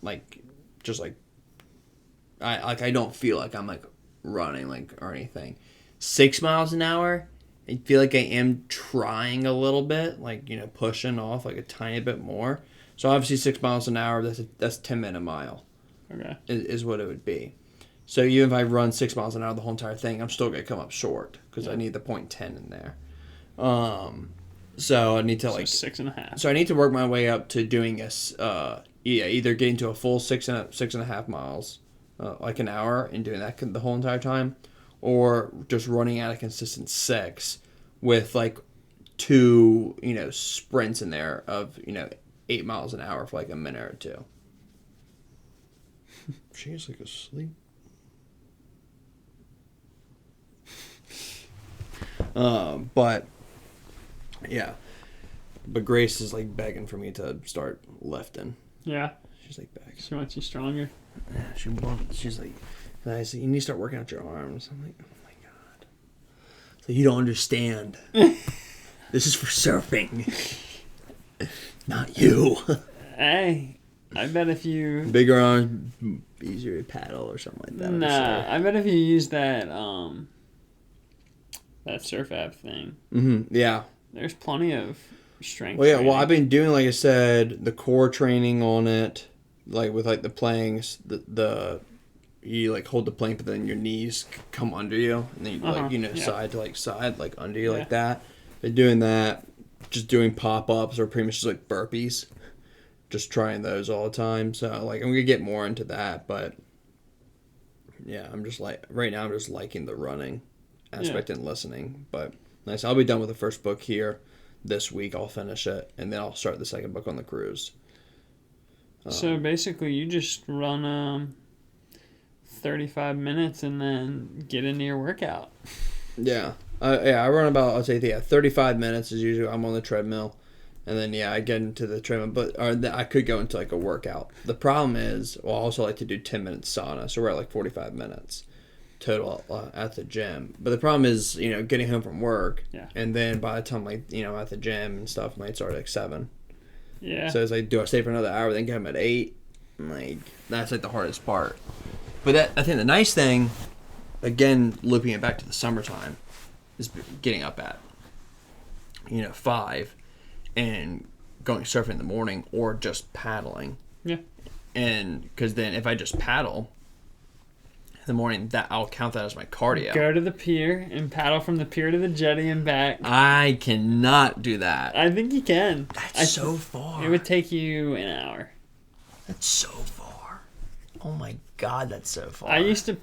like just like I don't feel like I'm like running like or anything. 6 miles an hour, I feel like I am trying a little bit, like pushing off like a tiny bit more. So obviously 6 miles an hour, that's 10 minute mile. Okay. Is what it would be. So even if I run 6 miles an hour the whole entire thing, I'm still going to come up short because I need the 0.10 in there. So I need to 6.5. So I need to work my way up to doing either getting to a full 6.5 miles, like an hour, and doing that the whole entire time, or just running at a consistent 6 with like 2 sprints in there of 8 miles an hour for like a minute or 2. She's like asleep. But yeah, but Grace is like begging for me to start lifting. Yeah, she's like begging. She wants you stronger. Yeah, she's like, I said, you need to start working out your arms. I'm like, oh my god. So you don't understand. This is for surfing, not you. Hey, I bet if you bigger arms, easier to paddle or something like that. Nah, I bet if you use that that surf app thing. Mm-hmm. Yeah. There's plenty of strength. Well, yeah. training. Well, I've been doing, like I said, the core training on it, like with like the planks. You like hold the plank, but then your knees come under you, and then you side to side, like under you, like that. Been doing that. Just doing pop ups or pretty much just like burpees. Just trying those all the time. So like I'm gonna get more into that, but yeah, I'm just like right now I'm just liking the running aspect and listening. But nice. I'll be done with the first book here this week. I'll finish it, and then I'll start the second book on the cruise. So basically, you just run 35 minutes and then get into your workout. Yeah. I run about, I'll say, 35 minutes is usually I'm on the treadmill. And then, I get into the treadmill. I could go into, like, a workout. The problem is, I also like to do 10 minutes sauna. So we're at, like, 45 minutes total at the gym. But the problem is, getting home from work. Yeah. And then by the time, like, I'm at the gym and stuff, might start at, like, 7. Yeah. So it's like, do I stay for another hour, then get home at 8? Like, that's, like, the hardest part. But I think the nice thing, again, looping it back to the summertime, is getting up at 5 and going surfing in the morning or just paddling. Yeah. And because then if I just paddle, the morning, that I'll count that as my cardio. Go to the pier and paddle from the pier to the jetty and back. I cannot do that. I think you can. That's so far. It would take you an hour. That's so far. Oh my god, that's so far. Is that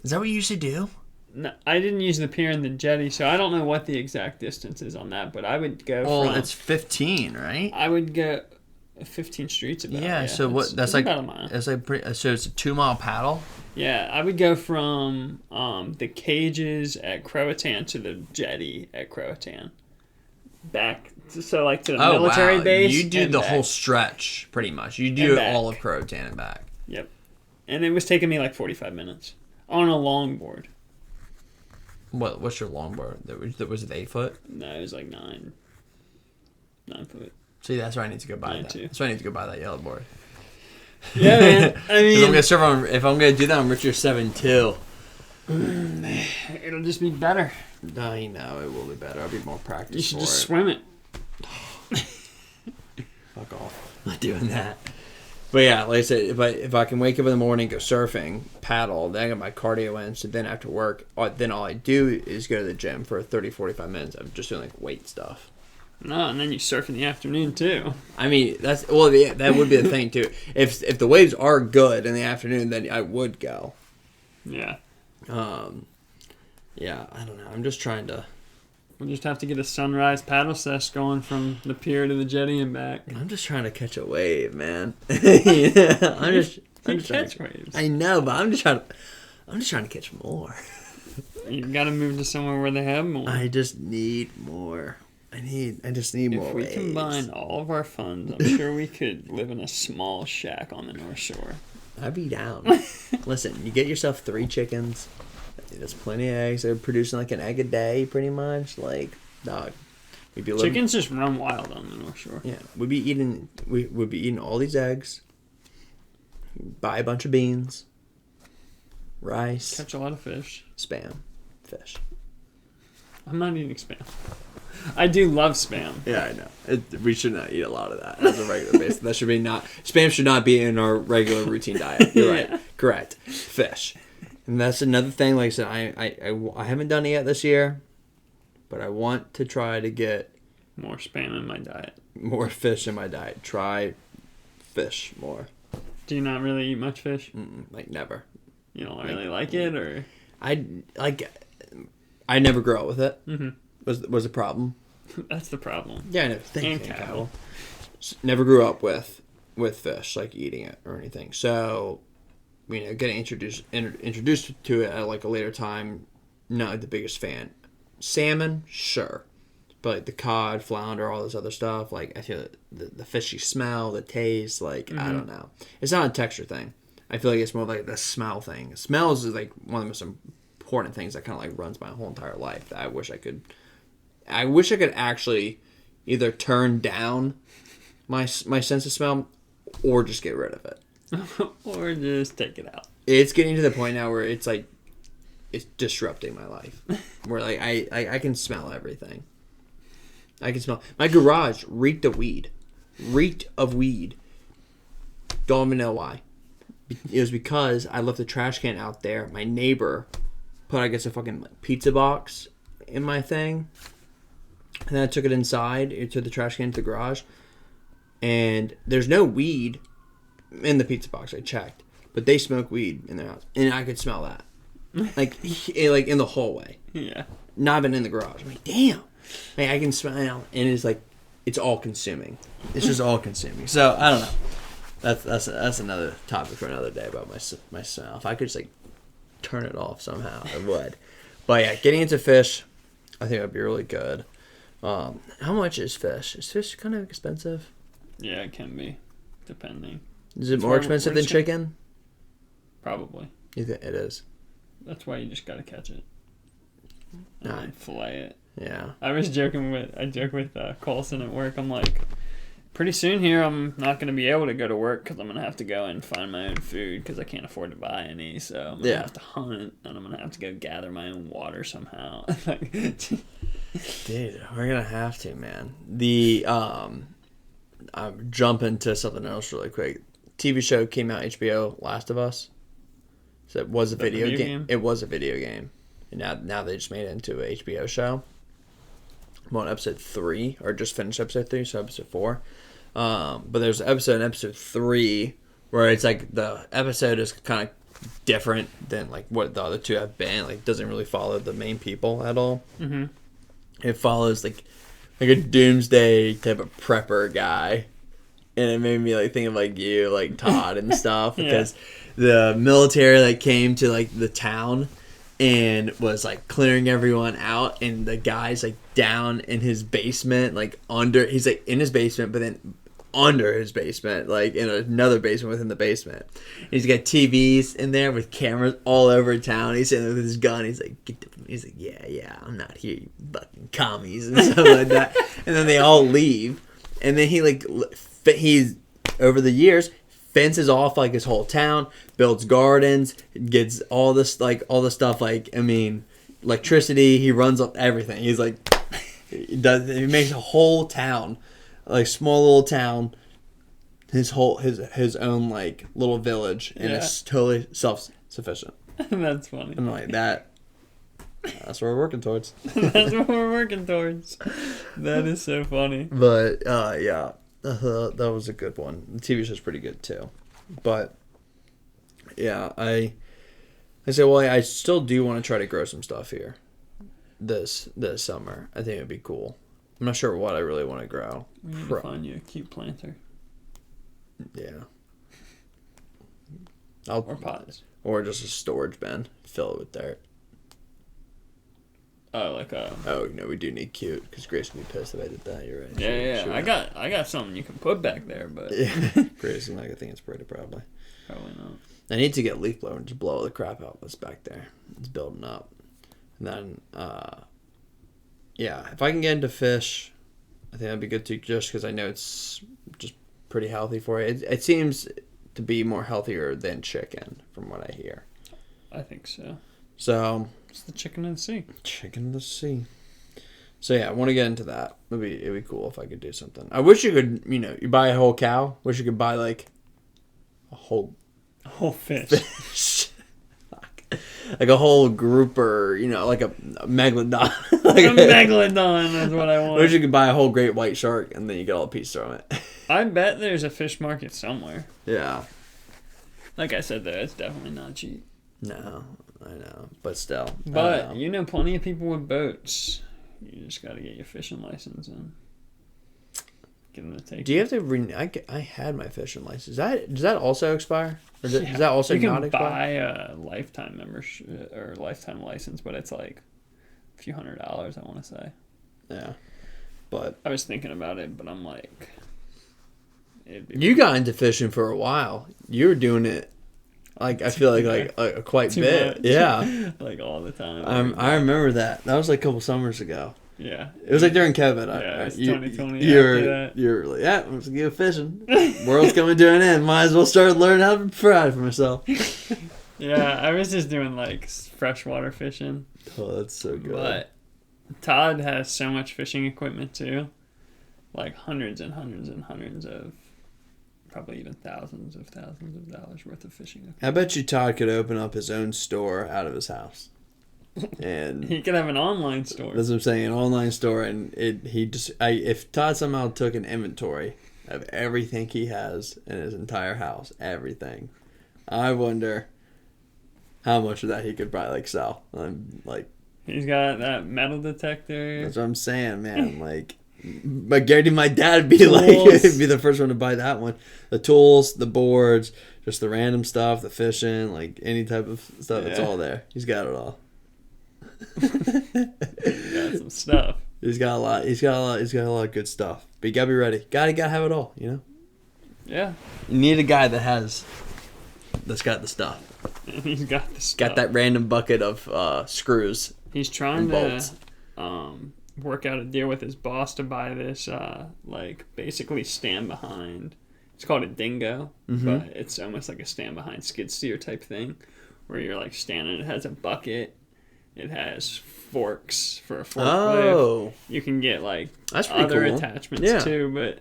what you used to do? No, I didn't use the pier and the jetty, so I don't know what the exact distance is on that, but I would go it's 15, right? I would go 15 streets about. Yeah, so what? That's like about a mile. It's like so it's a 2-mile paddle. Yeah, I would go from the cages at Croatan to the jetty at Croatan. Back, so like to the military base. You do the whole stretch, pretty much. You do all of Croatan and back. Yep. And it was taking me like 45 minutes on a longboard. What's your longboard? Was it 8 foot? No, it was like 9 foot. See, that's why I need to go buy that. Too. That's why I need to go buy that yellow board. Yeah, man. I mean, if I'm gonna do that on Richard 7-2. It'll just be better. I know it will be better. I'll be more practice. You should just swim it. Fuck off. I'm not doing that. But yeah, like I said, if I can wake up in the morning, go surfing, paddle, then I get my cardio in, so then after work, then all I do is go to the gym for 30, 45 minutes of just doing like weight stuff. No, and then you surf in the afternoon too. I mean, that would be the thing too. If the waves are good in the afternoon, then I would go. Yeah. Yeah, I don't know. I'm just trying to. We'll just have to get a sunrise paddle sesh going from the pier to the jetty and back. I'm just trying to catch a wave, man. I'm just catch waves. I know, but I'm just trying to catch more. You got to move to somewhere where they have more. I just need more. I just need more waves. If we combine all of our funds, I'm sure we could live in a small shack on the North Shore. I'd be down. Listen, you get yourself 3 chickens. There's plenty of eggs. They're producing like an egg a day, pretty much. Like, dog. Chickens just run wild on the North Shore. Yeah, we'd be eating all these eggs. Buy a bunch of beans, rice, catch a lot of fish, spam, fish. I'm not eating spam. I do love spam. Yeah, I know. We should not eat a lot of that as a regular basis. That should be spam should not be in our regular routine diet. You're right. Yeah. Correct. Fish. And that's another thing. Like I said, I haven't done it yet this year, but I want to try to get more spam in my diet. More fish in my diet. Try fish more. Do you not really eat much fish? Like never. You don't really like it, or I never grew up with it. Mm-hmm. Was the problem? That's the problem. Yeah, I never and cattle. Never grew up with fish, like eating it or anything. So, getting introduced to it at like a later time, not the biggest fan. Salmon, sure, but like the cod, flounder, all this other stuff, like I feel the fishy smell, the taste, like I don't know. It's not a texture thing. I feel like it's more like the smell thing. Smells is like one of the most important things that kind of like runs my whole entire life. That I wish I could actually either turn down my sense of smell or just get rid of it. Or just take it out. It's getting to the point now where it's like it's disrupting my life. Where like I can smell everything. I can smell my garage reeked of weed. Don't even know why. It was because I left the trash can out there. My neighbor put, I guess, a fucking pizza box in my thing. And then I took it inside into the trash can to the garage. And there's no weed in the pizza box. I checked. But they smoke weed in their house. And I could smell that. Like in the hallway. Yeah. Not even in the garage. I'm like, damn. Like, I can smell. And it's like, it's all consuming. It's just all consuming. So, I don't know. That's another topic for another day about my smell. If I could just like turn it off somehow, I would. But yeah, getting into fish, I think that'd be really good. How much is fish? Is fish kind of expensive? Yeah, it can be, depending. Is it more expensive than chicken? Probably. It is. That's why you just gotta catch it. And fillet it. Yeah. I joke with Colson at work. I'm like, pretty soon here, I'm not going to be able to go to work because I'm going to have to go and find my own food because I can't afford to buy any. So I'm going to have to hunt, and I'm going to have to go gather my own water somehow. Dude, we're going to have to, man. I'm jumping to something else really quick. TV show came out, HBO, Last of Us. So it was a video video game. game? It was a video game. And now they just made it into an HBO show. I'm on episode 3, or just finished episode 3, so episode 4. But there's an episode in episode 3 where it's like the episode is kind of different than like what the other 2 have been. Like, doesn't really follow the main people at all. Mm-hmm. It follows like a doomsday type of prepper guy. And it made me like think of like you, like Todd and stuff, because the military like came to like the town and was like clearing everyone out, and the guy's like down in his basement, like under, he's like in his basement, but then under his basement, like in another basement within the basement. And he's got TVs in there with cameras all over town. He's sitting there with his gun. He's like, he's like, yeah, I'm not here, you fucking commies and stuff like that. And then they all leave, and then he like he's over the years fences off like his whole town, builds gardens, gets all this stuff, like, I mean, electricity. He runs up everything. He's like, he makes a whole town, like small little town, his own like little village, and it's totally self-sufficient. That's funny. I'm like, that's what we're working towards. That's what we're working towards. That is so funny. But yeah. That was a good one. The TV show's pretty good too. But yeah, I said, well, I still do want to try to grow some stuff here this summer. I think it'd be cool. I'm not sure what I really want to grow. We need to find you a cute planter. Yeah. Or pots. Or just a storage bin. Fill it with dirt. Oh, like Oh, no, we do need cute, because Grace would be pissed if I did that. You're right. Yeah. I got something you can put back there, but yeah. Grace is not gonna think it's pretty, probably. Probably not. I need to get a leaf blower and just blow all the crap out that's back there. It's building up. And then, yeah, if I can get into fish, I think that'd be good too, just because I know it's just pretty healthy for you. It seems to be more healthier than chicken, from what I hear. I think so. So it's the chicken of the sea. Chicken of the sea. So yeah, I want to get into that. It'd be cool if I could do something. I wish you could, you buy a whole cow. Wish you could buy like a whole fish. Like a whole grouper, like a megalodon. Like a megalodon is what I want. Wish you could buy a whole great white shark and then you get all the pieces from it. I bet there's a fish market somewhere. Yeah. Like I said, though, it's definitely not cheap. No, I know, but still. But you know plenty of people with boats. You just got to get your fishing license and get them to take. Do you have to I had my fishing license. Does that also expire? Or does that also not expire? You can buy a lifetime membership or lifetime license, but it's like a few $100, I want to say. Yeah, but I was thinking about it, but I'm like, you got into fishing for a while. You were doing it. Like, I feel like quite too much. Yeah. Like all the time. I remember that. That was like a couple summers ago. Yeah. It was like during COVID. Yeah, it's 2020. You're like, yeah, let's go fishing. World's coming to an end. Might as well start learning how to provide for myself. Yeah, I was just doing like freshwater fishing. Oh, that's so good. But Todd has so much fishing equipment too. Like hundreds and hundreds and hundreds of, probably even thousands of dollars worth of fishing equipment. I bet you Todd could open up his own store out of his house. And he could have an online store. That's what I'm saying, an online store, and if Todd somehow took an inventory of everything he has in his entire house, everything, I wonder how much of that he could probably sell. He's got that metal detector. That's what I'm saying, man. I guarantee my dad would be he'd be the first one to buy that one. The tools, the boards, just the random stuff, the fishing, any type of stuff. Yeah. It's all there. He's got it all. He's got some stuff. He's got a lot. He's got a lot of good stuff. But you gotta be ready. Gotta have it all. Yeah. You need a guy that's got the stuff. And he's got the stuff. Got that random bucket of screws. He's trying to work out a deal with his boss to buy this basically stand behind. It's called a dingo, but it's almost like a stand behind skid steer type thing, where you're standing. It has a bucket. It has forks for a forklift. Oh. You can get that's pretty other cool. attachments too, but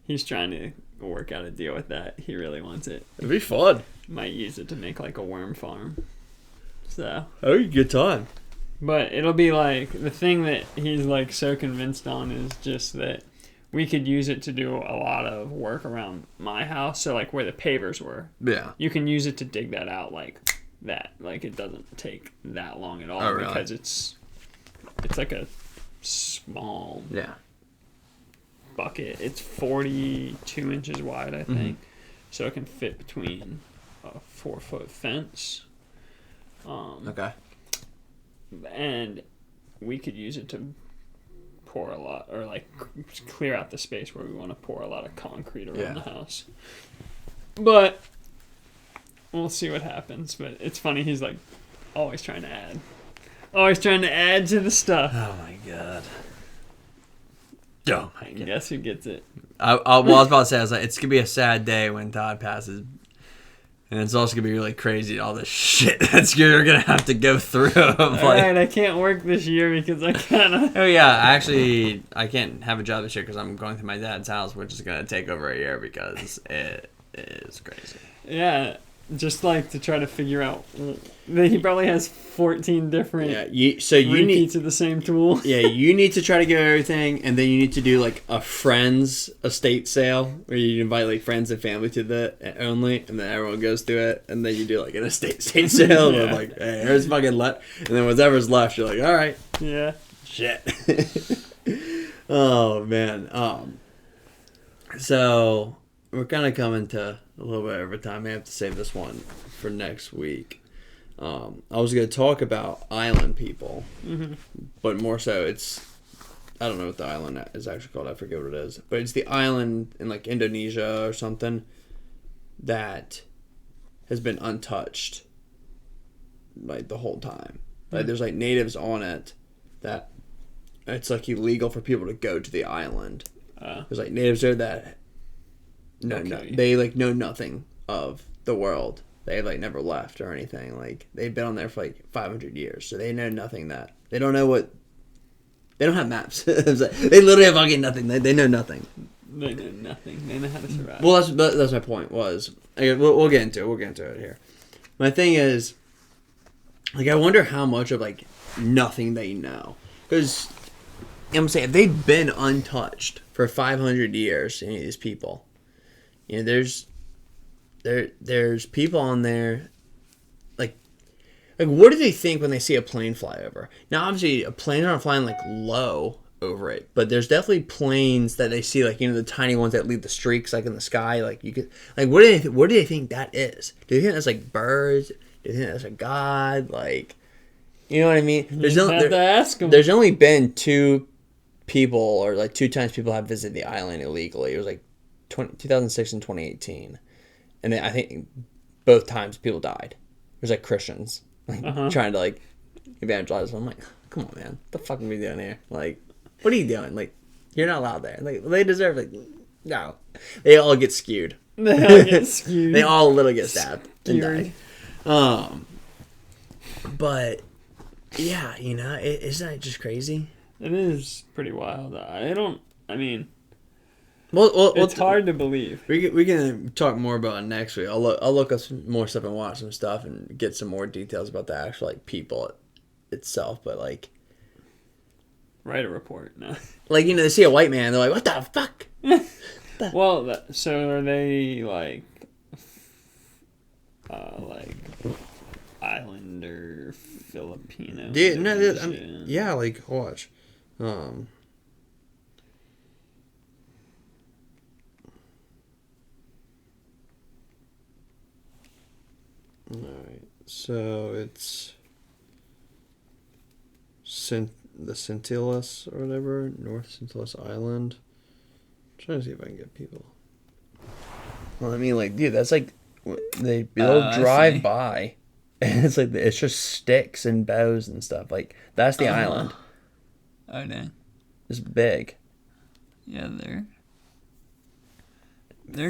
he's trying to work out a deal with that. He really wants it. It'd be fun. Might use it to make like a worm farm. So. Oh, good time. But it'll be like the thing that he's like so convinced on is just that we could use it to do a lot of work around my house. So like where the pavers were, Yeah. you can use it to dig that out like that. Like it doesn't take that long at all really? because it's like a small bucket. It's 42 inches wide, I think, so it can fit between a 4-foot fence. Okay. And we could use it to pour a lot, or like clear out the space where we want to pour a lot of concrete around the house. But we'll see what happens. But it's funny, he's like always trying to add to the stuff. Oh my god. Oh my god. Guess who gets it? I was about to say, I was like, it's gonna be a sad day when Todd passes. And it's also going to be really crazy, all this shit that you're going to have to go through. Alright, I can't work this year because I kind of... Oh, yeah. Actually, I can't have a job this year because I'm going to my dad's house, which is going to take over a year because it is crazy. Yeah, just like to try to figure out... He probably has 14 different repeats of the same tool. Yeah, you need to try to get everything, and then you need to do like a friend's estate sale where you invite like friends and family to the only, and then everyone goes to it, and then you do like an estate sale. And like, hey, here's fucking left, and then whatever's left, you're like, all right, yeah, shit. Oh man. So we're kind of coming to a little bit over time. I have to save this one for next week. I was going to talk about island people, but more so I don't know what the island is actually called. I forget what it is. But it's the island in like Indonesia or something that has been untouched like the whole time. Like there's like natives on it that it's like illegal for people to go to the island. There's like natives there that they like know nothing of the world. They've like never left or anything. Like they've been on there for like 500 years, so they know nothing. That they don't know what. They don't have maps. They literally have fucking nothing. They know nothing. They know nothing. They know how to survive. Well, that's my point. We'll get into it. We'll get into it here. My thing is, like, I wonder how much of like nothing they know, because I'm saying they've been untouched for 500 years. Any of these people, there's people on there, like what do they think when they see a plane fly over? Now, obviously, planes aren't flying like low over it, but there's definitely planes that they see, like the tiny ones that leave the streaks like in the sky. Like you could, like what do they think that is? Do you think that's like birds? Do you think that's a god? Like, you know what I mean? There's only been two people, or like two times people have visited the island illegally. It was like 2006 and 2018. And then I think both times people died. It was like Christians trying to like evangelize them. I'm like, come on, man, what the fuck are we doing here? Like, what are you doing? Like, you're not allowed there. Like, they deserve like, no. They all get skewed. They all literally get stabbed and die. But yeah, isn't that just crazy? It is pretty wild. Well, it's hard to believe. We can talk more about it next week. I'll look up some more stuff and watch some stuff and get some more details about the actual like people itself. But like, write a report. No. Like they see a white man, they're like, "What the fuck?" Well, so are they like Islander, Filipino? Dude, no, yeah, like watch. Alright, so it's the Scintillus or whatever, North Scintillus Island. I'm trying to see if I can get people. Well, I mean, like, dude, that's like they'll drive by, and it's just sticks and bows and stuff. Like, that's the island. Oh dang! It's big. Yeah, they're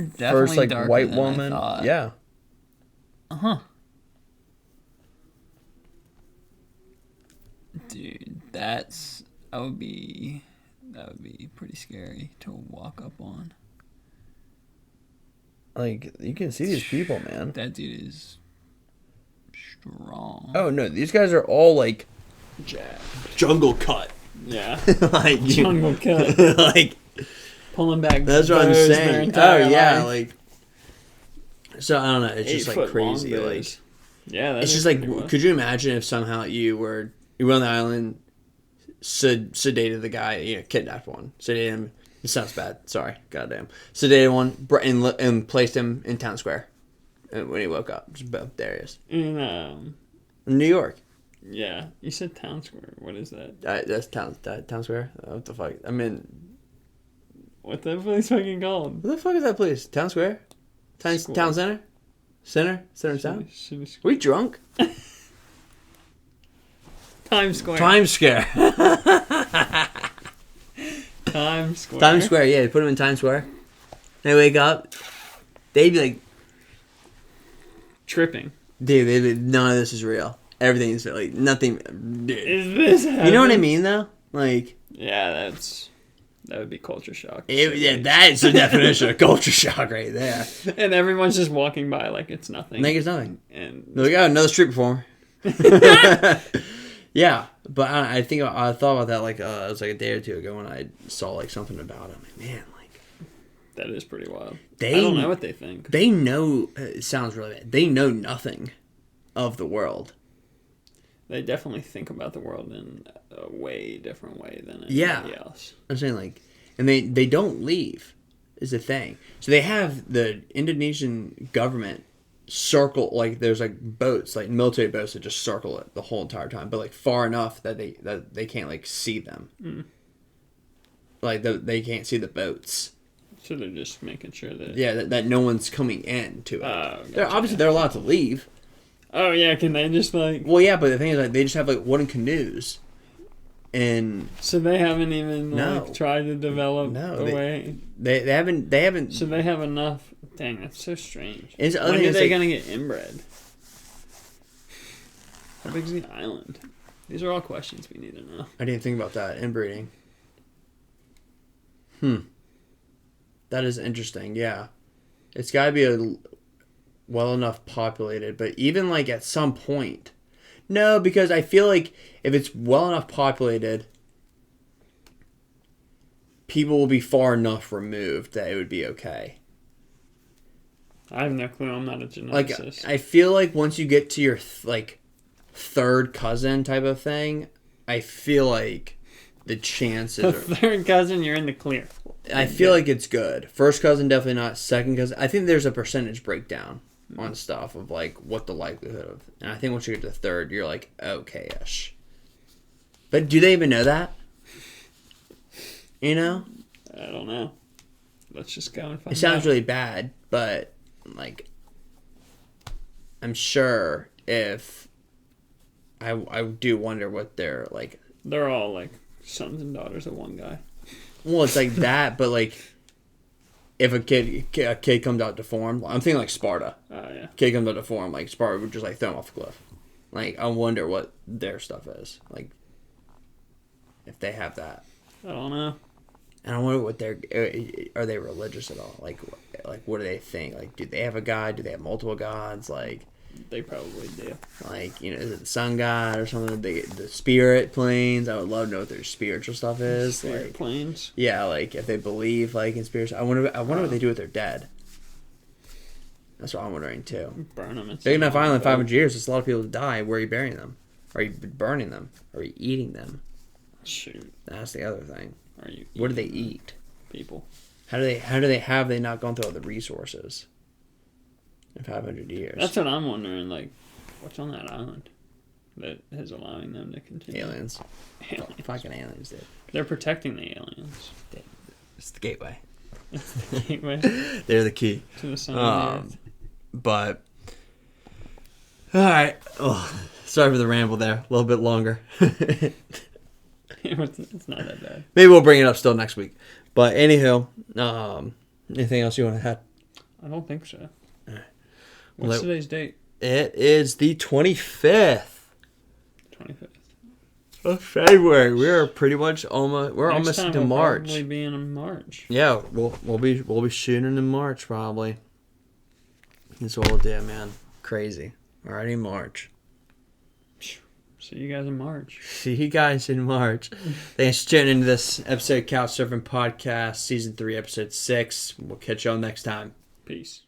definitely first like darker white than woman. I thought. Yeah. Dude, that would be pretty scary to walk up on. Like, you can see these people, man. That dude is strong. Oh, no. These guys are all, like, Jack. jungle cut. Yeah. Like, Jungle cut. Like, Pulling back. that's what I'm bows their saying. Oh, entire yeah. life. Like, so, I don't know. It's just, like, 8 foot long crazy. bows. Like, yeah, that it's is just, like, pretty wild. could you imagine if somehow you were on the island, sedated the guy, kidnapped one, sedated him. It sounds bad. Sorry. Goddamn. Sedated one and placed him in town square. And when he woke up, just boom, there he is. In New York. yeah, you said town square. What is that? That's town square. What the fuck? I mean, What the place fucking called? what the fuck is that place? Town square? Town Square. center? Center of town? Should We drunk? Times Square. Times Square. Times Square. Times Square. Yeah, they put them in Times Square. They wake up. They'd be like, Tripping. dude, they'd be, none of this is real. Everything's like nothing. Dude. Is this You know what I mean, though? Like, Yeah, that would be culture shock. yeah, that's the definition of culture shock right there. And everyone's just walking by like it's nothing. Like it's nothing. And They're like, oh, another street performer. Yeah, but I think I thought about that like it was like a day or two ago when I saw like something about it. I'm like, man, like that is pretty wild. They- I don't know what they think. they know. It sounds really bad. They know nothing of the world. They definitely think about the world in a way different way than Yeah. anybody else. I'm saying like, and they don't leave is the thing. So they have the Indonesian government circle, like there's like boats, like military boats that just circle it the whole entire time, but like far enough that they can't like see them. Like they can't see the boats. So they're just making sure that. Yeah, that no one's coming in to it. Gotcha. They're obviously they're allowed to leave. Oh yeah, can they just like? Well, yeah, but the thing is, like, they just have like wooden canoes, and So they haven't even No. like tried to develop No, a way. they haven't. So they have enough. Dang, that's so strange. It's the other When thing are is, they like- gonna get inbred? How big's the island? These are all questions we need to know. I didn't think about that inbreeding. That is interesting. Yeah, it's got to be well enough populated, but even like at some point, no, because I feel like if it's well enough populated, people will be far enough removed that it would be okay. I have no clue. I'm not a Like, geneticist. I feel like once you get to your like third cousin type of thing, I feel like the chances The are, third cousin, you're in the clear. I feel like it's good. First cousin, definitely not. Second cousin, I think there's a percentage breakdown on stuff of like what the likelihood of. And I think once you get to third, you're like okay-ish. But do they even know that? You know, I don't know. Let's just go and find it sounds out. really bad, but like, I'm sure if I do wonder what they're like. They're all like sons and daughters of one guy. Well, it's like that, but like, if a kid comes out deformed, I'm thinking like Sparta. Oh yeah. Kid comes out deformed, like Sparta would just like throw him off a cliff. Like, I wonder what their stuff is. Like, if they have that. I don't know. And I wonder what are they religious at all? Like what do they think? Like, do they have a god? Do they have multiple gods? Like, They probably do. is it the sun god or something? The spirit planes. I would love to know what their spiritual stuff is. Spirit Like, planes. yeah, like if they believe like in spiritual. I wonder what they do with their dead. That's what I'm wondering too. Burn them. Big enough island, 500 years. There's a lot of people to die. Where are you burying them? Are you burning them? Are you eating them? Shoot. That's the other thing. Are you? What do they eating eat? People. How do they have they not gone through all the resources in 500 years? That's what I'm wondering. Like, what's on that island that is allowing them to continue? aliens. Aliens. Fucking aliens, dude. They're protecting the aliens. It's the gateway. It's the gateway They're the key. to the sun and the earth. But all right. Oh, sorry for the ramble there. A little bit longer. It's not that bad. Maybe we'll bring it up still next week. But anywho, anything else you want to add? I don't think so. Alright. What's Well, today's date? It is the 25th 25th. of February. We're pretty much almost. We're Next almost time into we'll March. Probably be in March. Yeah, we'll be shooting in March probably. That's what we'll do, man. Crazy. Already March. See you guys in March. See you guys in March. Thanks for tuning into this episode of Couch Surfing Podcast, Season 3, Episode 6. We'll catch y'all next time. Peace.